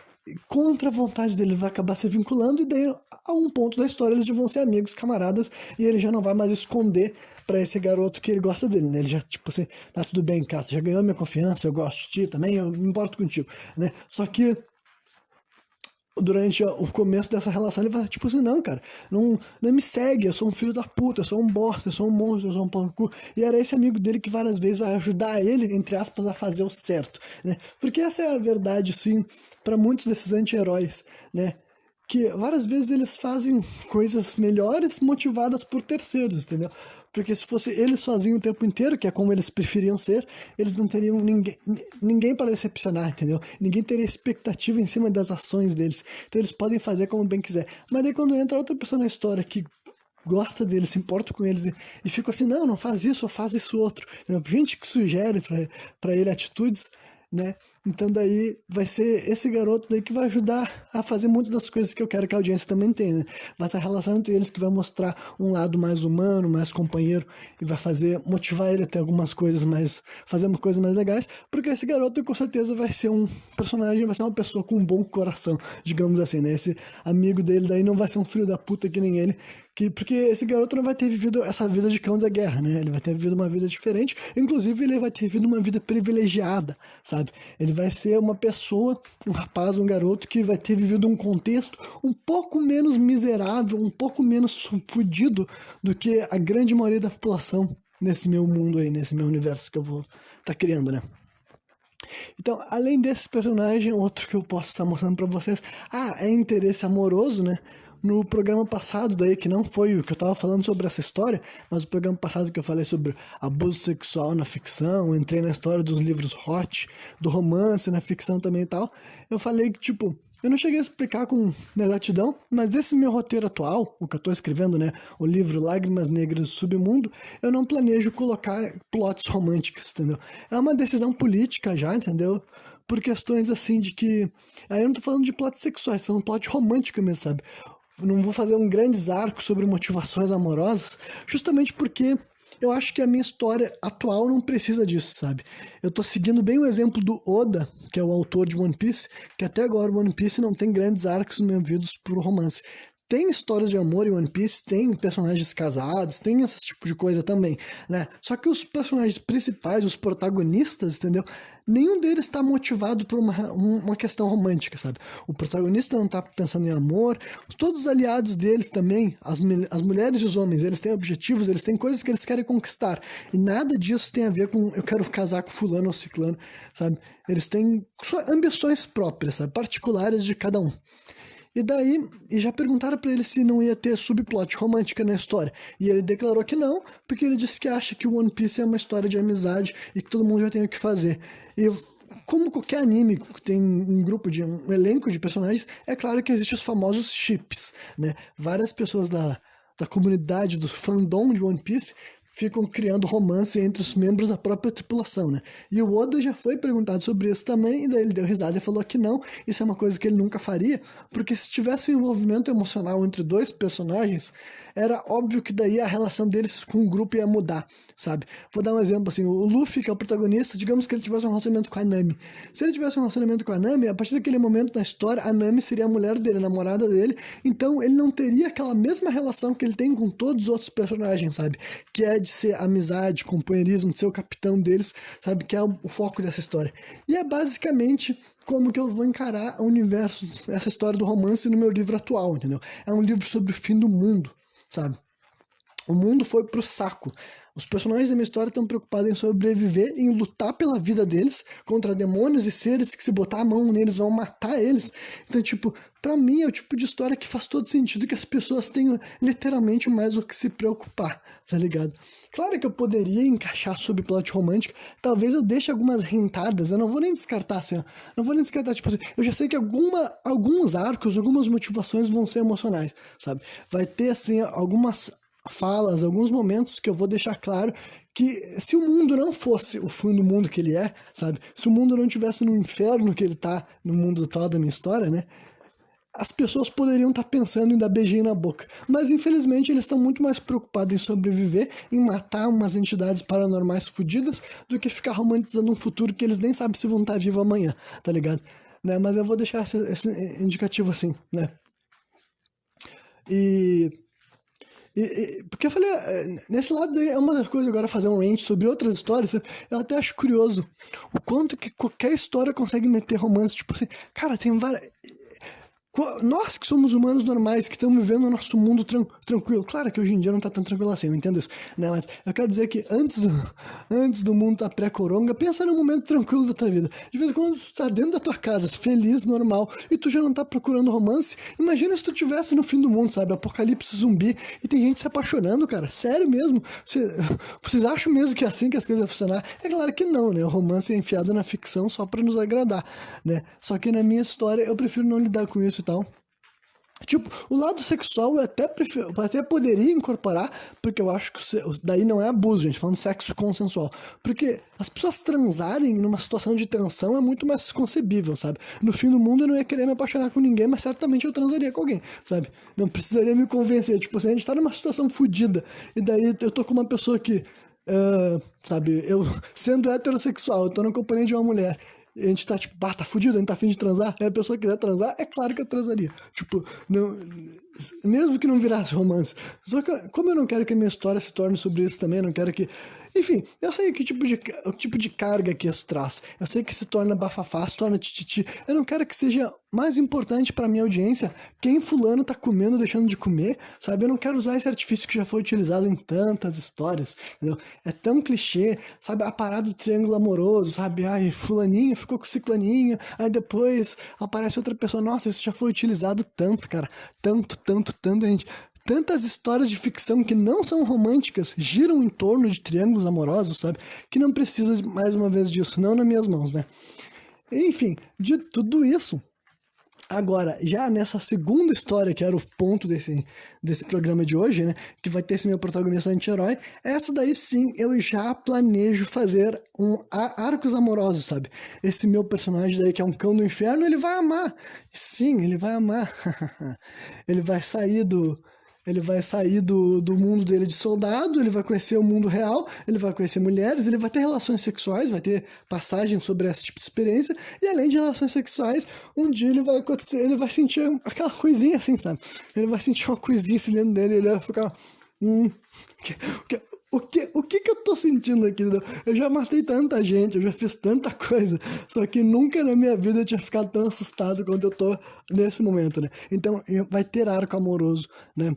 contra a vontade dele, ele vai acabar se vinculando e daí a um ponto da história eles já vão ser amigos, camaradas, e ele já não vai mais esconder pra esse garoto que ele gosta dele, né? Ele já, tipo assim, tá tudo bem, cara, tu já ganhou minha confiança, eu gosto de ti também, eu me importo contigo, né? Só que durante o começo dessa relação, ele vai tipo assim, não, cara, não me segue, eu sou um filho da puta, eu sou um bosta, eu sou um monstro, eu sou um pau no cu. E era esse amigo dele que várias vezes vai ajudar ele, entre aspas, a fazer o certo, né? Porque essa é a verdade, sim, para muitos desses anti-heróis, né? Que várias vezes eles fazem coisas melhores motivadas por terceiros, entendeu? Porque se fosse eles sozinhos o tempo inteiro, que é como eles preferiam ser, eles não teriam ninguém para decepcionar, entendeu? Ninguém teria expectativa em cima das ações deles. Então eles podem fazer como bem quiser. Mas daí quando entra outra pessoa na história que gosta deles, se importa com eles e fica assim, não faz isso ou faz isso outro. Entendeu? Gente que sugere para ele atitudes, né? Então daí vai ser esse garoto daí que vai ajudar a fazer muitas das coisas que eu quero que a audiência também tenha, né? Vai ser a relação entre eles que vai mostrar um lado mais humano, mais companheiro e vai motivar ele a ter algumas coisas mais, fazer uma coisa mais legais, porque esse garoto com certeza vai ser um personagem, vai ser uma pessoa com um bom coração, digamos assim, né? Esse amigo dele daí não vai ser um filho da puta que nem ele, porque esse garoto não vai ter vivido essa vida de cão da guerra, né? Ele vai ter vivido uma vida diferente, inclusive ele vai ter vivido uma vida privilegiada, sabe? Ele vai ser uma pessoa, um rapaz, um garoto que vai ter vivido um contexto um pouco menos miserável, um pouco menos fudido do que a grande maioria da população nesse meu mundo aí, nesse meu universo que eu vou tá criando, né? Então, além desse personagem, outro que eu posso estar mostrando pra vocês, é interesse amoroso, né? No programa passado daí, que não foi o que eu tava falando sobre essa história, mas o programa passado que eu falei sobre abuso sexual na ficção, entrei na história dos livros hot, do romance na ficção também e tal, eu falei que, tipo, eu não cheguei a explicar com exatidão, mas desse meu roteiro atual, o que eu tô escrevendo, né, o livro Lágrimas Negras do Submundo, eu não planejo colocar plots românticas, entendeu? É uma decisão política já, entendeu? Por questões assim de que... Aí eu não tô falando de plots sexuais, tô falando de plot romântico mesmo, sabe? Não vou fazer um grande arco sobre motivações amorosas, justamente porque eu acho que a minha história atual não precisa disso, sabe? Eu tô seguindo bem o exemplo do Oda, que é o autor de One Piece, que até agora One Piece não tem grandes arcos movidos por romance. Tem histórias de amor em One Piece, tem personagens casados, tem esse tipo de coisa também, né? Só que os personagens principais, os protagonistas, entendeu? Nenhum deles está motivado por uma questão romântica, sabe? O protagonista não tá pensando em amor, todos os aliados deles também, as mulheres e os homens, eles têm objetivos, eles têm coisas que eles querem conquistar, e nada disso tem a ver com eu quero casar com fulano ou ciclano, sabe? Eles têm ambições próprias, sabe? Particulares de cada um. E daí, já perguntaram pra ele se não ia ter subplot romântica na história. E ele declarou que não, porque ele disse que acha que o One Piece é uma história de amizade e que todo mundo já tem o que fazer. E como qualquer anime que tem um elenco de personagens, é claro que existem os famosos ships, né? Várias pessoas da comunidade, do fandom de One Piece, ficam criando romance entre os membros da própria tripulação, né? E o Oda já foi perguntado sobre isso também, e daí ele deu risada e falou que não, isso é uma coisa que ele nunca faria, porque se tivesse um envolvimento emocional entre dois personagens, era óbvio que daí a relação deles com o grupo ia mudar, sabe? Vou dar um exemplo assim, o Luffy, que é o protagonista, digamos que ele tivesse um relacionamento com a Nami. Se ele tivesse um relacionamento com a Nami, a partir daquele momento na história, a Nami seria a mulher dele, a namorada dele, então ele não teria aquela mesma relação que ele tem com todos os outros personagens, sabe? Que é de ser amizade, companheirismo, de ser o capitão deles, sabe? Que é o foco dessa história. E é basicamente como que eu vou encarar o universo, essa história do romance no meu livro atual, entendeu? É um livro sobre o fim do mundo, sabe? O mundo foi pro saco. Os personagens da minha história estão preocupados em sobreviver, em lutar pela vida deles contra demônios e seres que se botar a mão neles vão matar eles. Então, tipo, pra mim é o tipo de história que faz todo sentido, que as pessoas tenham literalmente mais o que se preocupar, tá ligado? Claro que eu poderia encaixar subplot romântico, talvez eu deixe algumas rentadas, eu não vou nem descartar assim, ó, não vou nem descartar, tipo assim, eu já sei que alguns arcos, algumas motivações vão ser emocionais, sabe? Vai ter, assim, algumas falas, alguns momentos que eu vou deixar claro que se o mundo não fosse o fim do mundo que ele é, sabe? Se o mundo não tivesse no inferno que ele tá, no mundo atual da minha história, né? As pessoas poderiam estar pensando em dar beijinho na boca. Mas, infelizmente, eles estão muito mais preocupados em sobreviver, em matar umas entidades paranormais fodidas, do que ficar romantizando um futuro que eles nem sabem se vão estar vivos amanhã, tá ligado? Né? Mas eu vou deixar esse indicativo assim, né? Porque eu falei, nesse lado é uma das coisas agora fazer um range sobre outras histórias, eu até acho curioso o quanto que qualquer história consegue meter romance, tipo assim, cara, tem várias. Nós que somos humanos normais, que estamos vivendo o nosso mundo tranquilo. Claro que hoje em dia não tá tão tranquilo assim, eu entendo isso, né? Mas eu quero dizer que antes do mundo tá pré-coronga, pensa num momento tranquilo da tua vida. De vez em quando tu tá dentro da tua casa, feliz, normal, e tu já não tá procurando romance. Imagina se tu tivesse no fim do mundo, sabe? Apocalipse zumbi, e tem gente se apaixonando, cara. Sério mesmo. Vocês acham mesmo que é assim que as coisas vão funcionar? É claro que não, né? O romance é enfiado na ficção só pra nos agradar, né? Só que na minha história eu prefiro não lidar com isso. Tipo, o lado sexual eu até poderia incorporar, porque eu acho que daí não é abuso, gente, falando sexo consensual. Porque as pessoas transarem numa situação de tensão é muito mais concebível, sabe? No fim do mundo eu não ia querer me apaixonar com ninguém, mas certamente eu transaria com alguém, sabe? Não precisaria me convencer. Tipo, se a gente tá numa situação fodida, e daí eu tô com uma pessoa que, sabe, eu sendo heterossexual, eu tô na companhia de uma mulher. E a gente tá tipo, tá fudido, a gente tá afim de transar. Aí a pessoa quiser transar, é claro que eu transaria. Tipo, não, mesmo que não virasse romance. Só que, como eu não quero que a minha história se torne sobre isso também, eu não quero que. Enfim, eu sei que o tipo de carga que isso traz. Eu sei que se torna bafafá, se torna tititi. Eu não quero que seja mais importante pra minha audiência quem fulano tá comendo ou deixando de comer, sabe? Eu não quero usar esse artifício que já foi utilizado em tantas histórias, entendeu? É tão clichê, sabe? A parada do triângulo amoroso, sabe? Ai, fulaninho ficou com ciclaninho, aí depois aparece outra pessoa. Nossa, isso já foi utilizado tanto, cara. Tanto, gente. Tantas histórias de ficção que não são românticas giram em torno de triângulos amorosos, sabe? Que não precisa, mais uma vez, disso. Não nas minhas mãos, né? Enfim, de tudo isso, agora, já nessa segunda história, que era o ponto desse programa de hoje, né? Que vai ter esse meu protagonista anti-herói. Essa daí sim, eu já planejo fazer arcos amorosos, sabe? Esse meu personagem daí, que é um cão do inferno, ele vai amar. Sim, ele vai amar. Ele vai sair Ele vai sair do mundo dele de soldado, ele vai conhecer o mundo real, ele vai conhecer mulheres, ele vai ter relações sexuais, vai ter passagem sobre esse tipo de experiência, e além de relações sexuais, um dia ele vai acontecer, ele vai sentir aquela coisinha assim, sabe? Ele vai sentir uma coisinha assim dentro dele, ele vai ficar... o que eu tô sentindo aqui? Eu já matei tanta gente, eu já fiz tanta coisa, só que nunca na minha vida eu tinha ficado tão assustado quanto eu tô nesse momento, né? Então vai ter arco amoroso, né?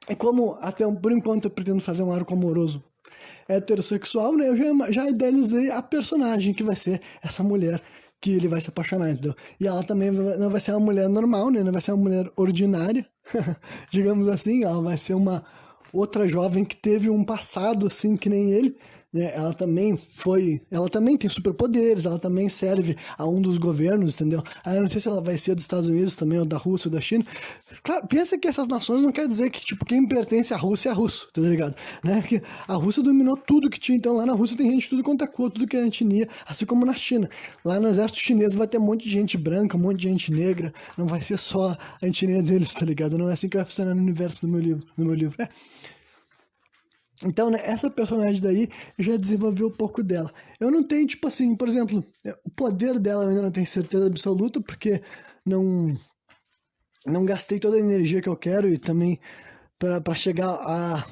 E como por enquanto eu pretendo fazer um arco amoroso heterossexual, né? Eu já idealizei a personagem que vai ser essa mulher que ele vai se apaixonar, entendeu? E ela também não vai ser uma mulher normal, né? Não vai ser uma mulher ordinária, digamos assim. Ela vai ser uma outra jovem que teve um passado assim que nem ele, né? Ela também tem superpoderes, ela também serve a um dos governos, entendeu? Eu não sei se ela vai ser dos Estados Unidos também, ou da Rússia, ou da China. Claro, pensa que essas nações não quer dizer que, tipo, quem pertence à Rússia é russo, tá ligado? Né? Que a Rússia dominou tudo que tinha, então lá na Rússia tem gente de tudo quanto é cor, tudo que é etnia, assim como na China. Lá no exército chinês vai ter um monte de gente branca, um monte de gente negra, não vai ser só a etnia deles, tá ligado? Não é assim que vai funcionar no universo do meu livro. Então, né, essa personagem daí, eu já desenvolvi um pouco dela. Eu não tenho, tipo assim, por exemplo, o poder dela eu ainda não tenho certeza absoluta, porque não gastei toda a energia que eu quero e também para chegar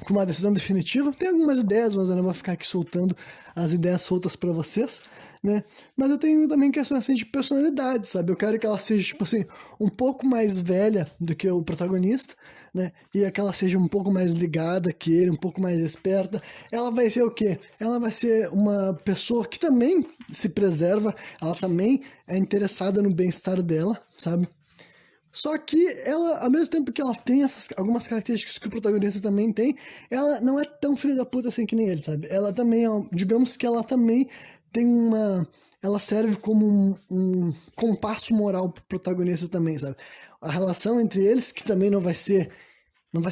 com uma decisão definitiva. Tem algumas ideias, mas eu não vou ficar aqui soltando as ideias soltas para vocês, né? Mas eu tenho também questões assim de personalidade, sabe? Eu quero que ela seja, tipo assim, um pouco mais velha do que o protagonista, né? E que ela seja um pouco mais ligada que ele, um pouco mais esperta. Ela vai ser o quê? Ela vai ser uma pessoa que também se preserva, ela também é interessada no bem-estar dela, sabe? Só que ela, ao mesmo tempo que ela tem algumas características que o protagonista também tem, ela não é tão filha da puta assim que nem ele, sabe? Ela também, digamos que ela também tem ela serve como um compasso moral pro protagonista também, sabe? A relação entre eles, que também não vai ser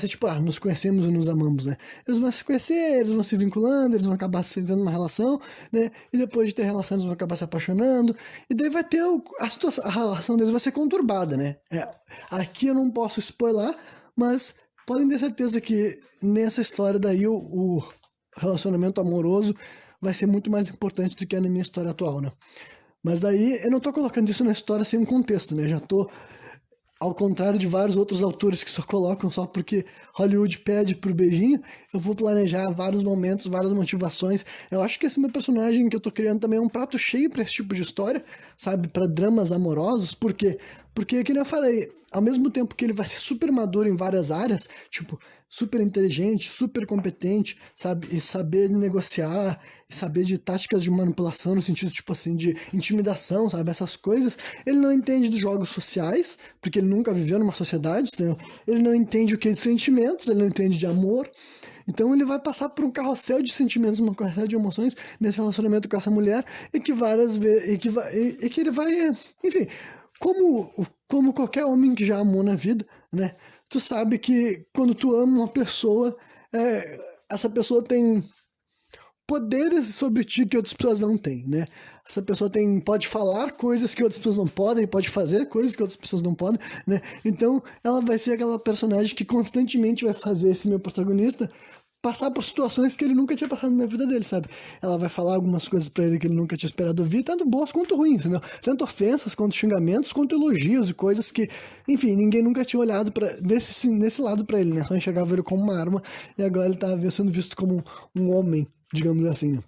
tipo, nos conhecemos e nos amamos, né? Eles vão se conhecer, eles vão se vinculando, eles vão acabar se entrando numa relação, né? E depois de ter relação, eles vão acabar se apaixonando. E daí vai ter a relação deles vai ser conturbada, né? Aqui eu não posso spoiler, mas podem ter certeza que nessa história daí o relacionamento amoroso vai ser muito mais importante do que na minha história atual, né? Mas daí eu não tô colocando isso na história sem um contexto, né? Já tô ao contrário de vários outros autores que só colocam só porque Hollywood pede pro beijinho, eu vou planejar vários momentos, várias motivações. Eu acho que esse meu personagem que eu tô criando também é um prato cheio para esse tipo de história, sabe? Para dramas amorosos. Por quê? Porque, como eu falei, ao mesmo tempo que ele vai ser super maduro em várias áreas, tipo, super inteligente, super competente, sabe? E saber negociar, e saber de táticas de manipulação, no sentido, tipo assim, de intimidação, sabe? Essas coisas. Ele não entende dos jogos sociais, porque ele nunca viveu numa sociedade, entendeu? Ele não entende o que é de sentimentos, ele não entende de amor. Então ele vai passar por um carrossel de sentimentos, uma carrossel de emoções nesse relacionamento com essa mulher, e que várias vezes. E que ele vai. Enfim, como qualquer homem que já amou na vida, né? Tu sabe que quando tu ama uma pessoa, essa pessoa tem poderes sobre ti que outras pessoas não têm, né? Essa pessoa pode falar coisas que outras pessoas não podem, pode fazer coisas que outras pessoas não podem, né? Então, ela vai ser aquela personagem que constantemente vai fazer esse meu protagonista passar por situações que ele nunca tinha passado na vida dele, sabe? Ela vai falar algumas coisas pra ele que ele nunca tinha esperado ouvir, tanto boas quanto ruins, entendeu? Tanto ofensas, quanto xingamentos, quanto elogios e coisas que, enfim, ninguém nunca tinha olhado nesse lado pra ele, né? Só enxergava ele como uma arma e agora ele tá sendo visto como um homem, digamos assim.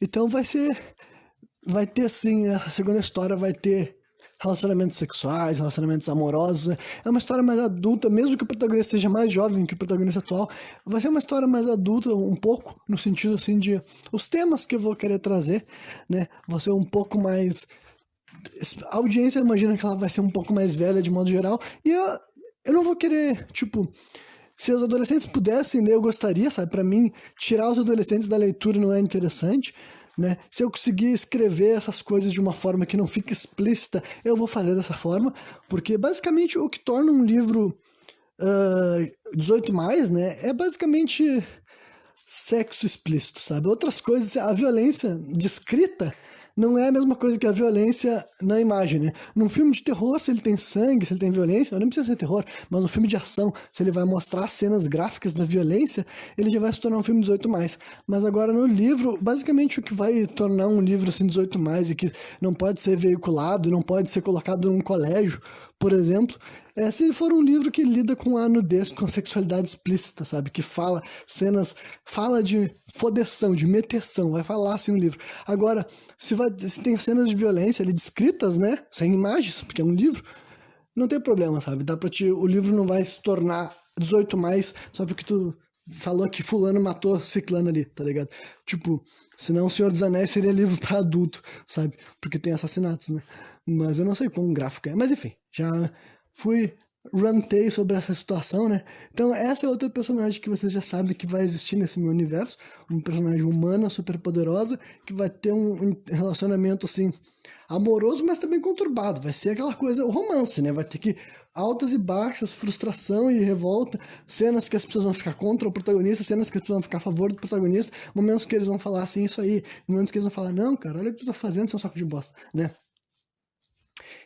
Então vai ter sim, essa segunda história vai ter relacionamentos sexuais, relacionamentos amorosos, né? É uma história mais adulta, mesmo que o protagonista seja mais jovem que o protagonista atual, vai ser uma história mais adulta um pouco, no sentido assim de os temas que eu vou querer trazer, né? Vão ser um pouco mais a audiência imagina que ela vai ser um pouco mais velha de modo geral, e eu não vou querer, tipo, se os adolescentes pudessem ler, eu gostaria, sabe? Pra mim, tirar os adolescentes da leitura não é interessante, né? Se eu conseguir escrever essas coisas de uma forma que não fique explícita, eu vou fazer dessa forma, porque basicamente o que torna um livro 18+, né? É basicamente sexo explícito, sabe? Outras coisas, a violência descrita não é a mesma coisa que a violência na imagem, né? Num filme de terror, se ele tem sangue, se ele tem violência, não precisa ser terror, mas no filme de ação, se ele vai mostrar cenas gráficas da violência, ele já vai se tornar um filme 18+. Mas agora no livro, basicamente o que vai tornar um livro assim 18+, e que não pode ser veiculado, não pode ser colocado num colégio, por exemplo, se ele for um livro que lida com a nudez, com a sexualidade explícita, sabe? Que fala cenas, fala de fodeção, de meteção, vai falar assim no livro. Agora, se tem cenas de violência ali descritas, né? Sem imagens, porque é um livro, não tem problema, sabe? O livro não vai se tornar 18+, só porque tu falou que fulano matou ciclano ali, tá ligado? Tipo, senão o Senhor dos Anéis seria livro pra adulto, sabe? Porque tem assassinatos, né? Mas eu não sei quão gráfico é. Mas enfim, já rantei sobre essa situação, né? Então essa é outra personagem que vocês já sabem que vai existir nesse meu universo. Um personagem humana, super poderosa, que vai ter um relacionamento, assim, amoroso, mas também conturbado. Vai ser aquela coisa, o romance, né? Vai ter que altos e baixos, frustração e revolta, cenas que as pessoas vão ficar contra o protagonista, cenas que as pessoas vão ficar a favor do protagonista, momentos que eles vão falar assim, isso aí, momentos que eles vão falar, não, cara, olha o que tu tá fazendo, seu saco de bosta, né?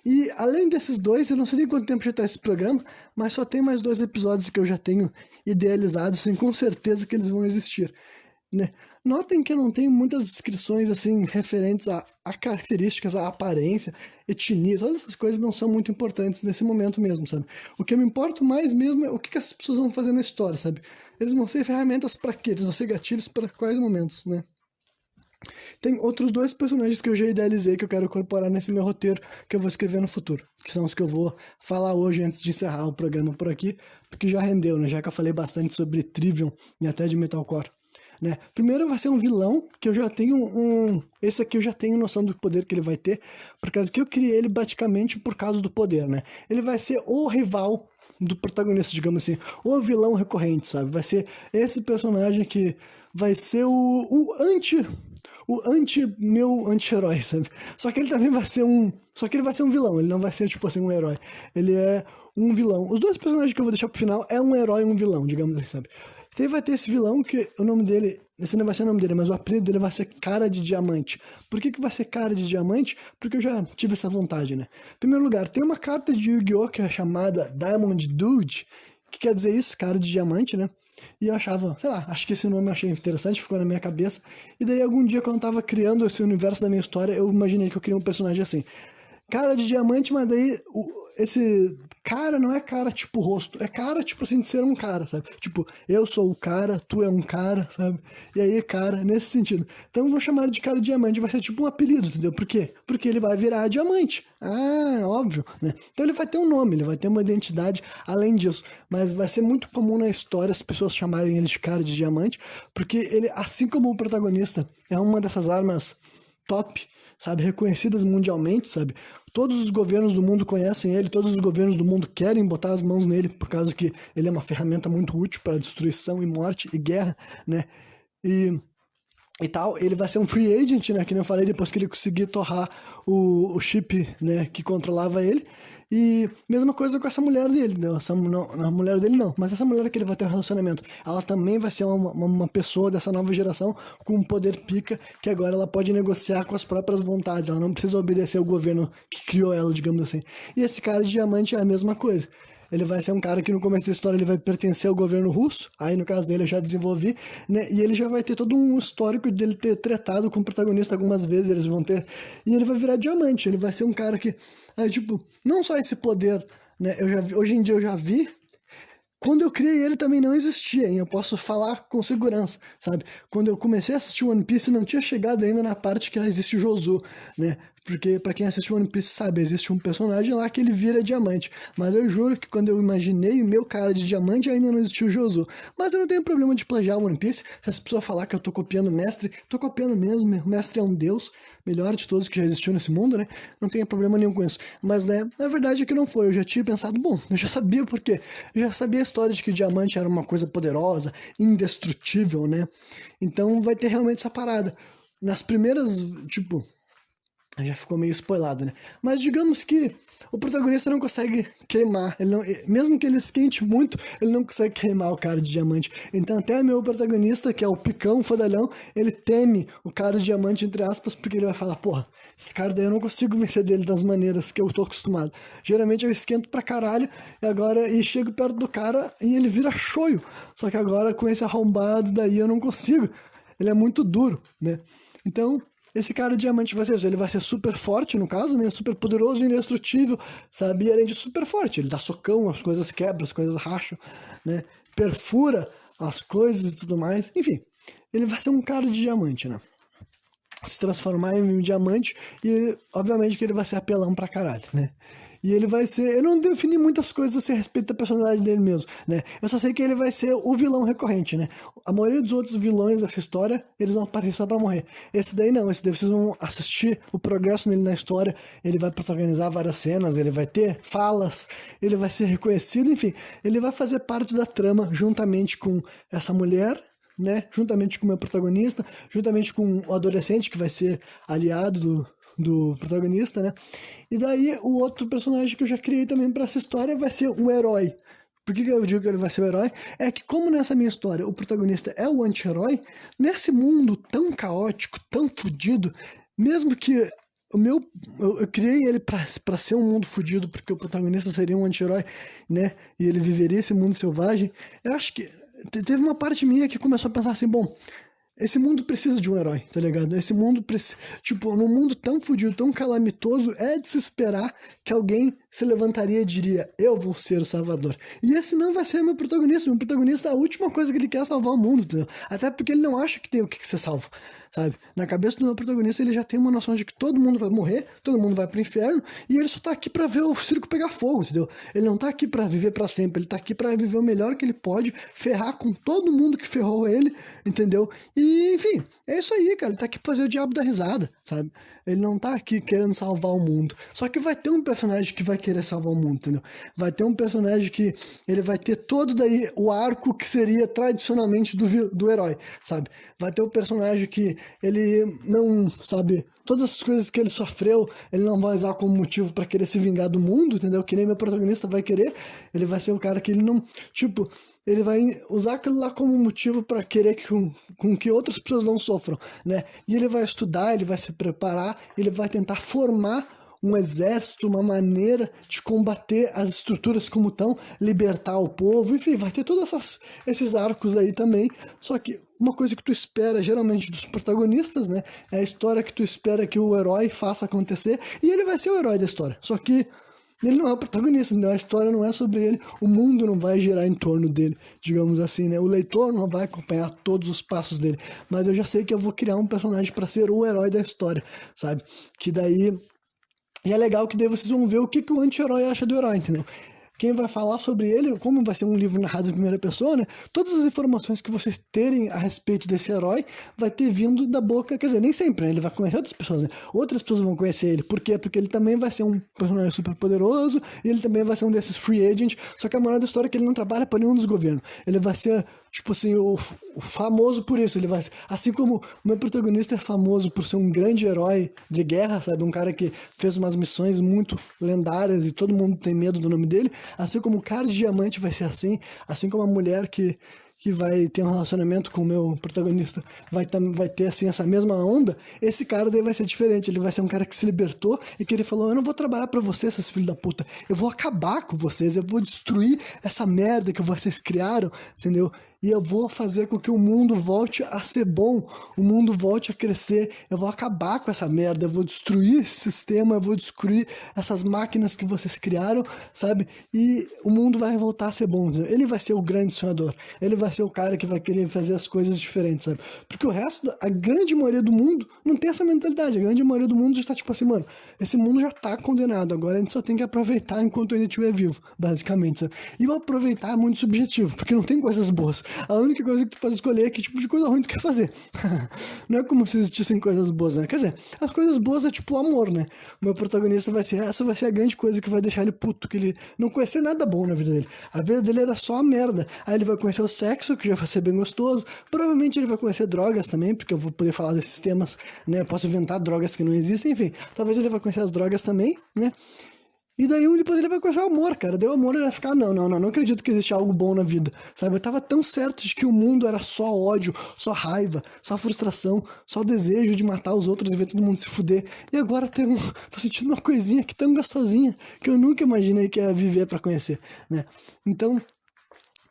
E além desses dois, eu não sei nem quanto tempo já está esse programa, mas só tem mais 2 episódios que eu já tenho idealizados, assim, com certeza que eles vão existir, né? Notem que eu não tenho muitas descrições assim referentes a características, a aparência, etnia, todas essas coisas não são muito importantes nesse momento mesmo, sabe? O que eu me importo mais mesmo é o que as pessoas vão fazer na história, sabe? Eles vão ser ferramentas para quê? Eles vão ser gatilhos para quais momentos, né? Tem outros 2 personagens que eu já idealizei que eu quero incorporar nesse meu roteiro que eu vou escrever no futuro, que são os que eu vou falar hoje antes de encerrar o programa por aqui, porque já rendeu, né? Já que eu falei bastante sobre Trivium e até de Metalcore, né? Primeiro vai ser um vilão que eu já tenho esse aqui eu já tenho noção do poder que ele vai ter, por causa que eu criei ele praticamente por causa do poder, né? Ele vai ser o rival do protagonista, digamos assim, o vilão recorrente, sabe? Vai ser esse personagem que vai ser meu anti-herói, sabe? Só que ele também vai ser só que ele vai ser um vilão, ele não vai ser, tipo assim, um herói. Ele é um vilão. Os 2 personagens que eu vou deixar pro final é um herói e um vilão, digamos assim, sabe? Então vai ter esse vilão que o nome dele, esse não vai ser o nome dele, mas o apelido dele vai ser Cara de Diamante. Por que vai ser Cara de Diamante? Porque eu já tive essa vontade, né? Em primeiro lugar, tem uma carta de Yu-Gi-Oh! Que é chamada Diamond Dude, que quer dizer isso, Cara de Diamante, né? E eu achava, sei lá, acho que esse nome eu achei interessante, ficou na minha cabeça. E daí algum dia, quando eu tava criando esse universo da minha história, eu imaginei que eu queria um personagem assim. Cara de diamante, mas daí esse cara não é cara tipo rosto, é cara tipo assim de ser um cara, sabe? Tipo, eu sou o cara, tu é um cara, sabe? E aí, cara, nesse sentido. Então eu vou chamar ele de cara de diamante, vai ser tipo um apelido, entendeu? Por quê? Porque ele vai virar diamante. Ah, óbvio, né? Então ele vai ter um nome, ele vai ter uma identidade além disso. Mas vai ser muito comum na história as pessoas chamarem ele de cara de diamante, porque ele, assim como o protagonista, é uma dessas armas top, sabe, reconhecidas mundialmente, sabe? Todos os governos do mundo conhecem ele, todos os governos do mundo querem botar as mãos nele, por causa que ele é uma ferramenta muito útil para destruição e morte e guerra, né? E tal, ele vai ser um free agent, né, que nem eu falei, depois que ele conseguir torrar o chip, né, que controlava ele. E mesma coisa com essa mulher dele, né? A mulher dele não, mas essa mulher que ele vai ter um relacionamento, ela também vai ser uma pessoa dessa nova geração com um poder pica, que agora ela pode negociar com as próprias vontades, ela não precisa obedecer ao governo que criou ela, digamos assim. E esse cara de diamante é a mesma coisa. Ele vai ser um cara que no começo da história ele vai pertencer ao governo russo, aí no caso dele eu já desenvolvi, né? E ele já vai ter todo um histórico dele ter tretado com o protagonista algumas vezes, eles vão ter... E ele vai virar diamante, ele vai ser um cara que... Aí, tipo, não só esse poder, né? Hoje em dia eu já vi... Quando eu criei ele também não existia, hein? Eu posso falar com segurança, sabe? Quando eu comecei a assistir One Piece, não tinha chegado ainda na parte que existe o Jozo, né? Porque, pra quem assiste One Piece sabe, existe um personagem lá que ele vira diamante. Mas eu juro que quando eu imaginei o meu cara de diamante, ainda não existiu o Jozo. Mas eu não tenho problema de plagiar o One Piece. Se as pessoas falar que eu tô copiando o mestre, tô copiando mesmo. O mestre é um deus, melhor de todos que já existiu nesse mundo, né? Não tenho problema nenhum com isso. Mas, né, na verdade é que não foi. Eu já tinha pensado, bom, eu já sabia por quê. Eu já sabia a história de que o diamante era uma coisa poderosa, indestrutível, né? Então vai ter realmente essa parada. Nas primeiras, tipo... Já ficou meio spoilado, né? Mas digamos que o protagonista não consegue queimar, ele não, mesmo que ele esquente muito, ele não consegue queimar o cara de diamante. Então até meu protagonista, que é o Picão Fodalhão, ele teme o cara de diamante, entre aspas, porque ele vai falar, porra, esse cara daí eu não consigo vencer dele das maneiras que eu tô acostumado. Geralmente eu esquento pra caralho e chego perto do cara e ele vira choio. Só que agora com esse arrombado daí eu não consigo. Ele é muito duro, né? Então, esse cara diamante vai ser isso, ele vai ser super forte, no caso, né? Super poderoso e indestrutível, sabe? E além de super forte, ele dá socão, as coisas quebram, as coisas racham, né? Perfura as coisas e tudo mais. Enfim, ele vai ser um cara de diamante, né? Se transformar em um diamante e obviamente que ele vai ser apelão pra caralho, né? E ele vai ser... Eu não defini muitas coisas a respeito da personalidade dele mesmo, né? Eu só sei que ele vai ser o vilão recorrente, né? A maioria dos outros vilões dessa história, eles vão aparecer só pra morrer. Esse daí não, esse daí vocês vão assistir o progresso nele na história, ele vai protagonizar várias cenas, ele vai ter falas, ele vai ser reconhecido, enfim, ele vai fazer parte da trama juntamente com essa mulher, né, juntamente com o meu protagonista, juntamente com o adolescente que vai ser aliado do protagonista, né, e daí o outro personagem que eu já criei também para essa história vai ser o herói. Por que eu digo que ele vai ser o herói? É que como nessa minha história o protagonista é o anti-herói, nesse mundo tão caótico, tão fodido, mesmo que eu criei ele pra ser um mundo fodido, porque o protagonista seria um anti-herói, né, e ele viveria esse mundo selvagem, eu acho que teve uma parte minha que começou a pensar assim, bom, esse mundo precisa de um herói, tá ligado? Esse mundo precisa, tipo, num mundo tão fodido, tão calamitoso, é de se esperar que alguém se levantaria e diria, eu vou ser o salvador. E esse não vai ser meu protagonista, a última coisa que ele quer é salvar o mundo, entendeu? Até porque ele não acha que tem o que ser salvo, sabe? Na cabeça do meu protagonista ele já tem uma noção de que todo mundo vai morrer, todo mundo vai pro inferno, e ele só tá aqui pra ver o circo pegar fogo, entendeu? Ele não tá aqui pra viver pra sempre, ele tá aqui pra viver o melhor que ele pode, ferrar com todo mundo que ferrou ele, entendeu? E, enfim, é isso aí, cara, ele tá aqui pra fazer o diabo da risada, sabe? Ele não tá aqui querendo salvar o mundo. Só que vai ter um personagem que vai querer salvar o mundo, entendeu? Vai ter um personagem que ele vai ter todo daí o arco que seria tradicionalmente do herói, sabe? Vai ter um personagem que ele não, sabe, todas as coisas que ele sofreu, ele não vai usar como motivo pra querer se vingar do mundo, entendeu? Que nem meu protagonista vai querer. Ele vai ser o cara que ele não, tipo, ele vai usar aquilo lá como motivo para querer com que outras pessoas não sofram, né? E ele vai estudar, ele vai se preparar, ele vai tentar formar um exército, uma maneira de combater as estruturas como estão, libertar o povo, enfim, vai ter todos esses arcos aí também, só que uma coisa que tu espera geralmente dos protagonistas, né, é a história que tu espera que o herói faça acontecer, e ele vai ser o herói da história, só que ele não é o protagonista, né? A história não é sobre ele, o mundo não vai girar em torno dele, digamos assim, né? O leitor não vai acompanhar todos os passos dele, mas eu já sei que eu vou criar um personagem para ser o herói da história, sabe? Que daí... E é legal que daí vocês vão ver o que o anti-herói acha do herói, entendeu? Quem vai falar sobre ele, como vai ser um livro narrado em primeira pessoa, né? Todas as informações que vocês terem a respeito desse herói vai ter vindo da boca, quer dizer, nem sempre, né? Ele vai conhecer outras pessoas, né? Outras pessoas vão conhecer ele. Por quê? Porque ele também vai ser um personagem super poderoso e ele também vai ser um desses free agents, só que a moral da história é que ele não trabalha para nenhum dos governos. Ele vai ser, tipo assim, o famoso por isso. Ele vai ser, assim como o meu protagonista é famoso por ser um grande herói de guerra, sabe? Um cara que fez umas missões muito lendárias e todo mundo tem medo do nome dele. Assim como o cara de diamante vai ser assim como a mulher que vai ter um relacionamento com o meu protagonista vai ter assim essa mesma onda, esse cara daí vai ser diferente, ele vai ser um cara que se libertou e que ele falou, eu não vou trabalhar pra vocês, esses filhos da puta, eu vou acabar com vocês, eu vou destruir essa merda que vocês criaram, entendeu? E eu vou fazer com que o mundo volte a ser bom, o mundo volte a crescer, eu vou acabar com essa merda, eu vou destruir esse sistema, eu vou destruir essas máquinas que vocês criaram, sabe? E o mundo vai voltar a ser bom, entendeu? Ele vai ser o grande sonhador, ele vai ser o cara que vai querer fazer as coisas diferentes, sabe? Porque o resto, a grande maioria do mundo não tem essa mentalidade, a grande maioria do mundo já tá tipo assim, mano, esse mundo já tá condenado, agora a gente só tem que aproveitar enquanto ainda estiver vivo, basicamente, sabe? E o aproveitar é muito subjetivo, porque não tem coisas boas, A única coisa que tu pode escolher é que tipo de coisa ruim tu quer fazer. Não é como se existissem coisas boas, né? Quer dizer, as coisas boas é tipo o amor, né? O meu protagonista essa vai ser a grande coisa que vai deixar ele puto, que ele não conhecer nada bom na vida dele. A vida dele era só a merda. Aí ele vai conhecer o sexo, que já vai ser bem gostoso. Provavelmente ele vai conhecer drogas também, porque eu vou poder falar desses temas, né? Eu posso inventar drogas que não existem, enfim. Talvez ele vai conhecer as drogas também, né? E daí depois ele vai conhecer o amor, cara. Daí o amor ele vai ficar, não acredito que existe algo bom na vida, sabe? Eu tava tão certo de que o mundo era só ódio, só raiva, só frustração, só desejo de matar os outros e ver todo mundo se fuder. E agora tô sentindo uma coisinha aqui tão gostosinha que eu nunca imaginei que ia viver pra conhecer, né? Então,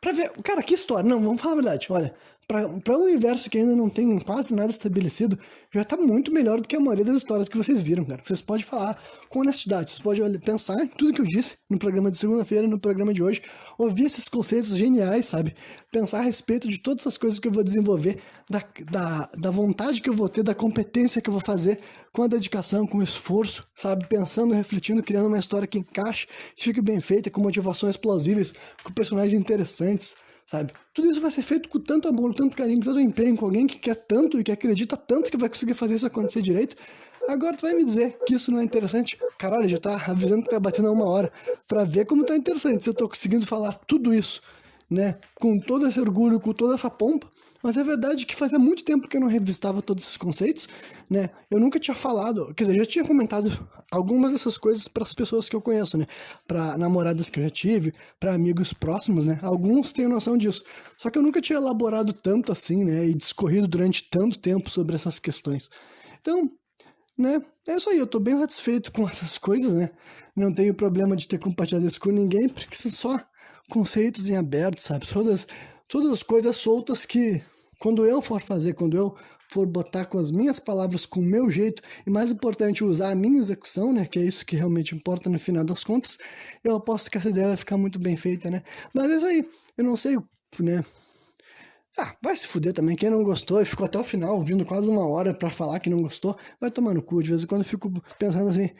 pra ver, cara, que história. Não, vamos falar a verdade, olha. Para um universo que ainda não tem quase nada estabelecido, já tá muito melhor do que a maioria das histórias que vocês viram, cara. Vocês podem falar com honestidade, vocês podem pensar em tudo que eu disse no programa de segunda-feira, no programa de hoje, ouvir esses conceitos geniais, sabe? Pensar a respeito de todas essas coisas que eu vou desenvolver, da vontade que eu vou ter, da competência que eu vou fazer, com a dedicação, com o esforço, sabe? Pensando, refletindo, criando uma história que encaixe, que fique bem feita, com motivações plausíveis, com personagens interessantes, sabe? Tudo isso vai ser feito com tanto amor, com tanto carinho, com tanto empenho, com alguém que quer tanto e que acredita tanto que vai conseguir fazer isso acontecer direito. Agora tu vai me dizer que isso não é interessante? Caralho, já tá avisando que tá batendo a 1 hora pra ver como tá interessante se eu tô conseguindo falar tudo isso, né? Com todo esse orgulho, com toda essa pompa. Mas é verdade que fazia muito tempo que eu não revisitava todos esses conceitos, né? Eu nunca tinha falado, quer dizer, eu já tinha comentado algumas dessas coisas para as pessoas que eu conheço, né? Para namoradas que eu já tive, para amigos próximos, né? Alguns têm noção disso. Só que eu nunca tinha elaborado tanto assim, né? E discorrido durante tanto tempo sobre essas questões. Então, né? É isso aí, eu tô bem satisfeito com essas coisas, né? Não tenho problema de ter compartilhado isso com ninguém, porque são só conceitos em aberto, sabe? Todas as coisas soltas que, quando eu for fazer, quando eu for botar com as minhas palavras, com o meu jeito, e mais importante, usar a minha execução, né? Que é isso que realmente importa no final das contas, eu aposto que essa ideia vai ficar muito bem feita, né? Mas é isso aí, eu não sei, né? Ah, vai se fuder também. Quem não gostou e ficou até o final ouvindo quase 1 hora pra falar que não gostou, vai tomar no cu. De vez em quando eu fico pensando assim,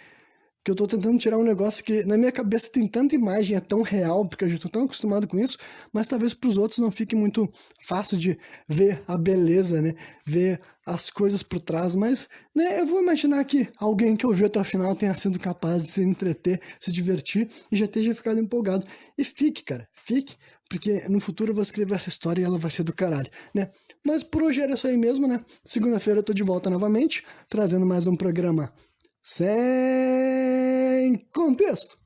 que eu tô tentando tirar um negócio que na minha cabeça tem tanta imagem, é tão real, porque eu já tô tão acostumado com isso, mas talvez pros outros não fique muito fácil de ver a beleza, né? Ver as coisas por trás, mas, né, eu vou imaginar que alguém que ouviu até o final tenha sido capaz de se entreter, se divertir e já esteja ficado empolgado. E fique, cara, fique, porque no futuro eu vou escrever essa história e ela vai ser do caralho, né? Mas por hoje era isso aí mesmo, né? Segunda-feira eu tô de volta novamente, trazendo mais um programa sem contexto.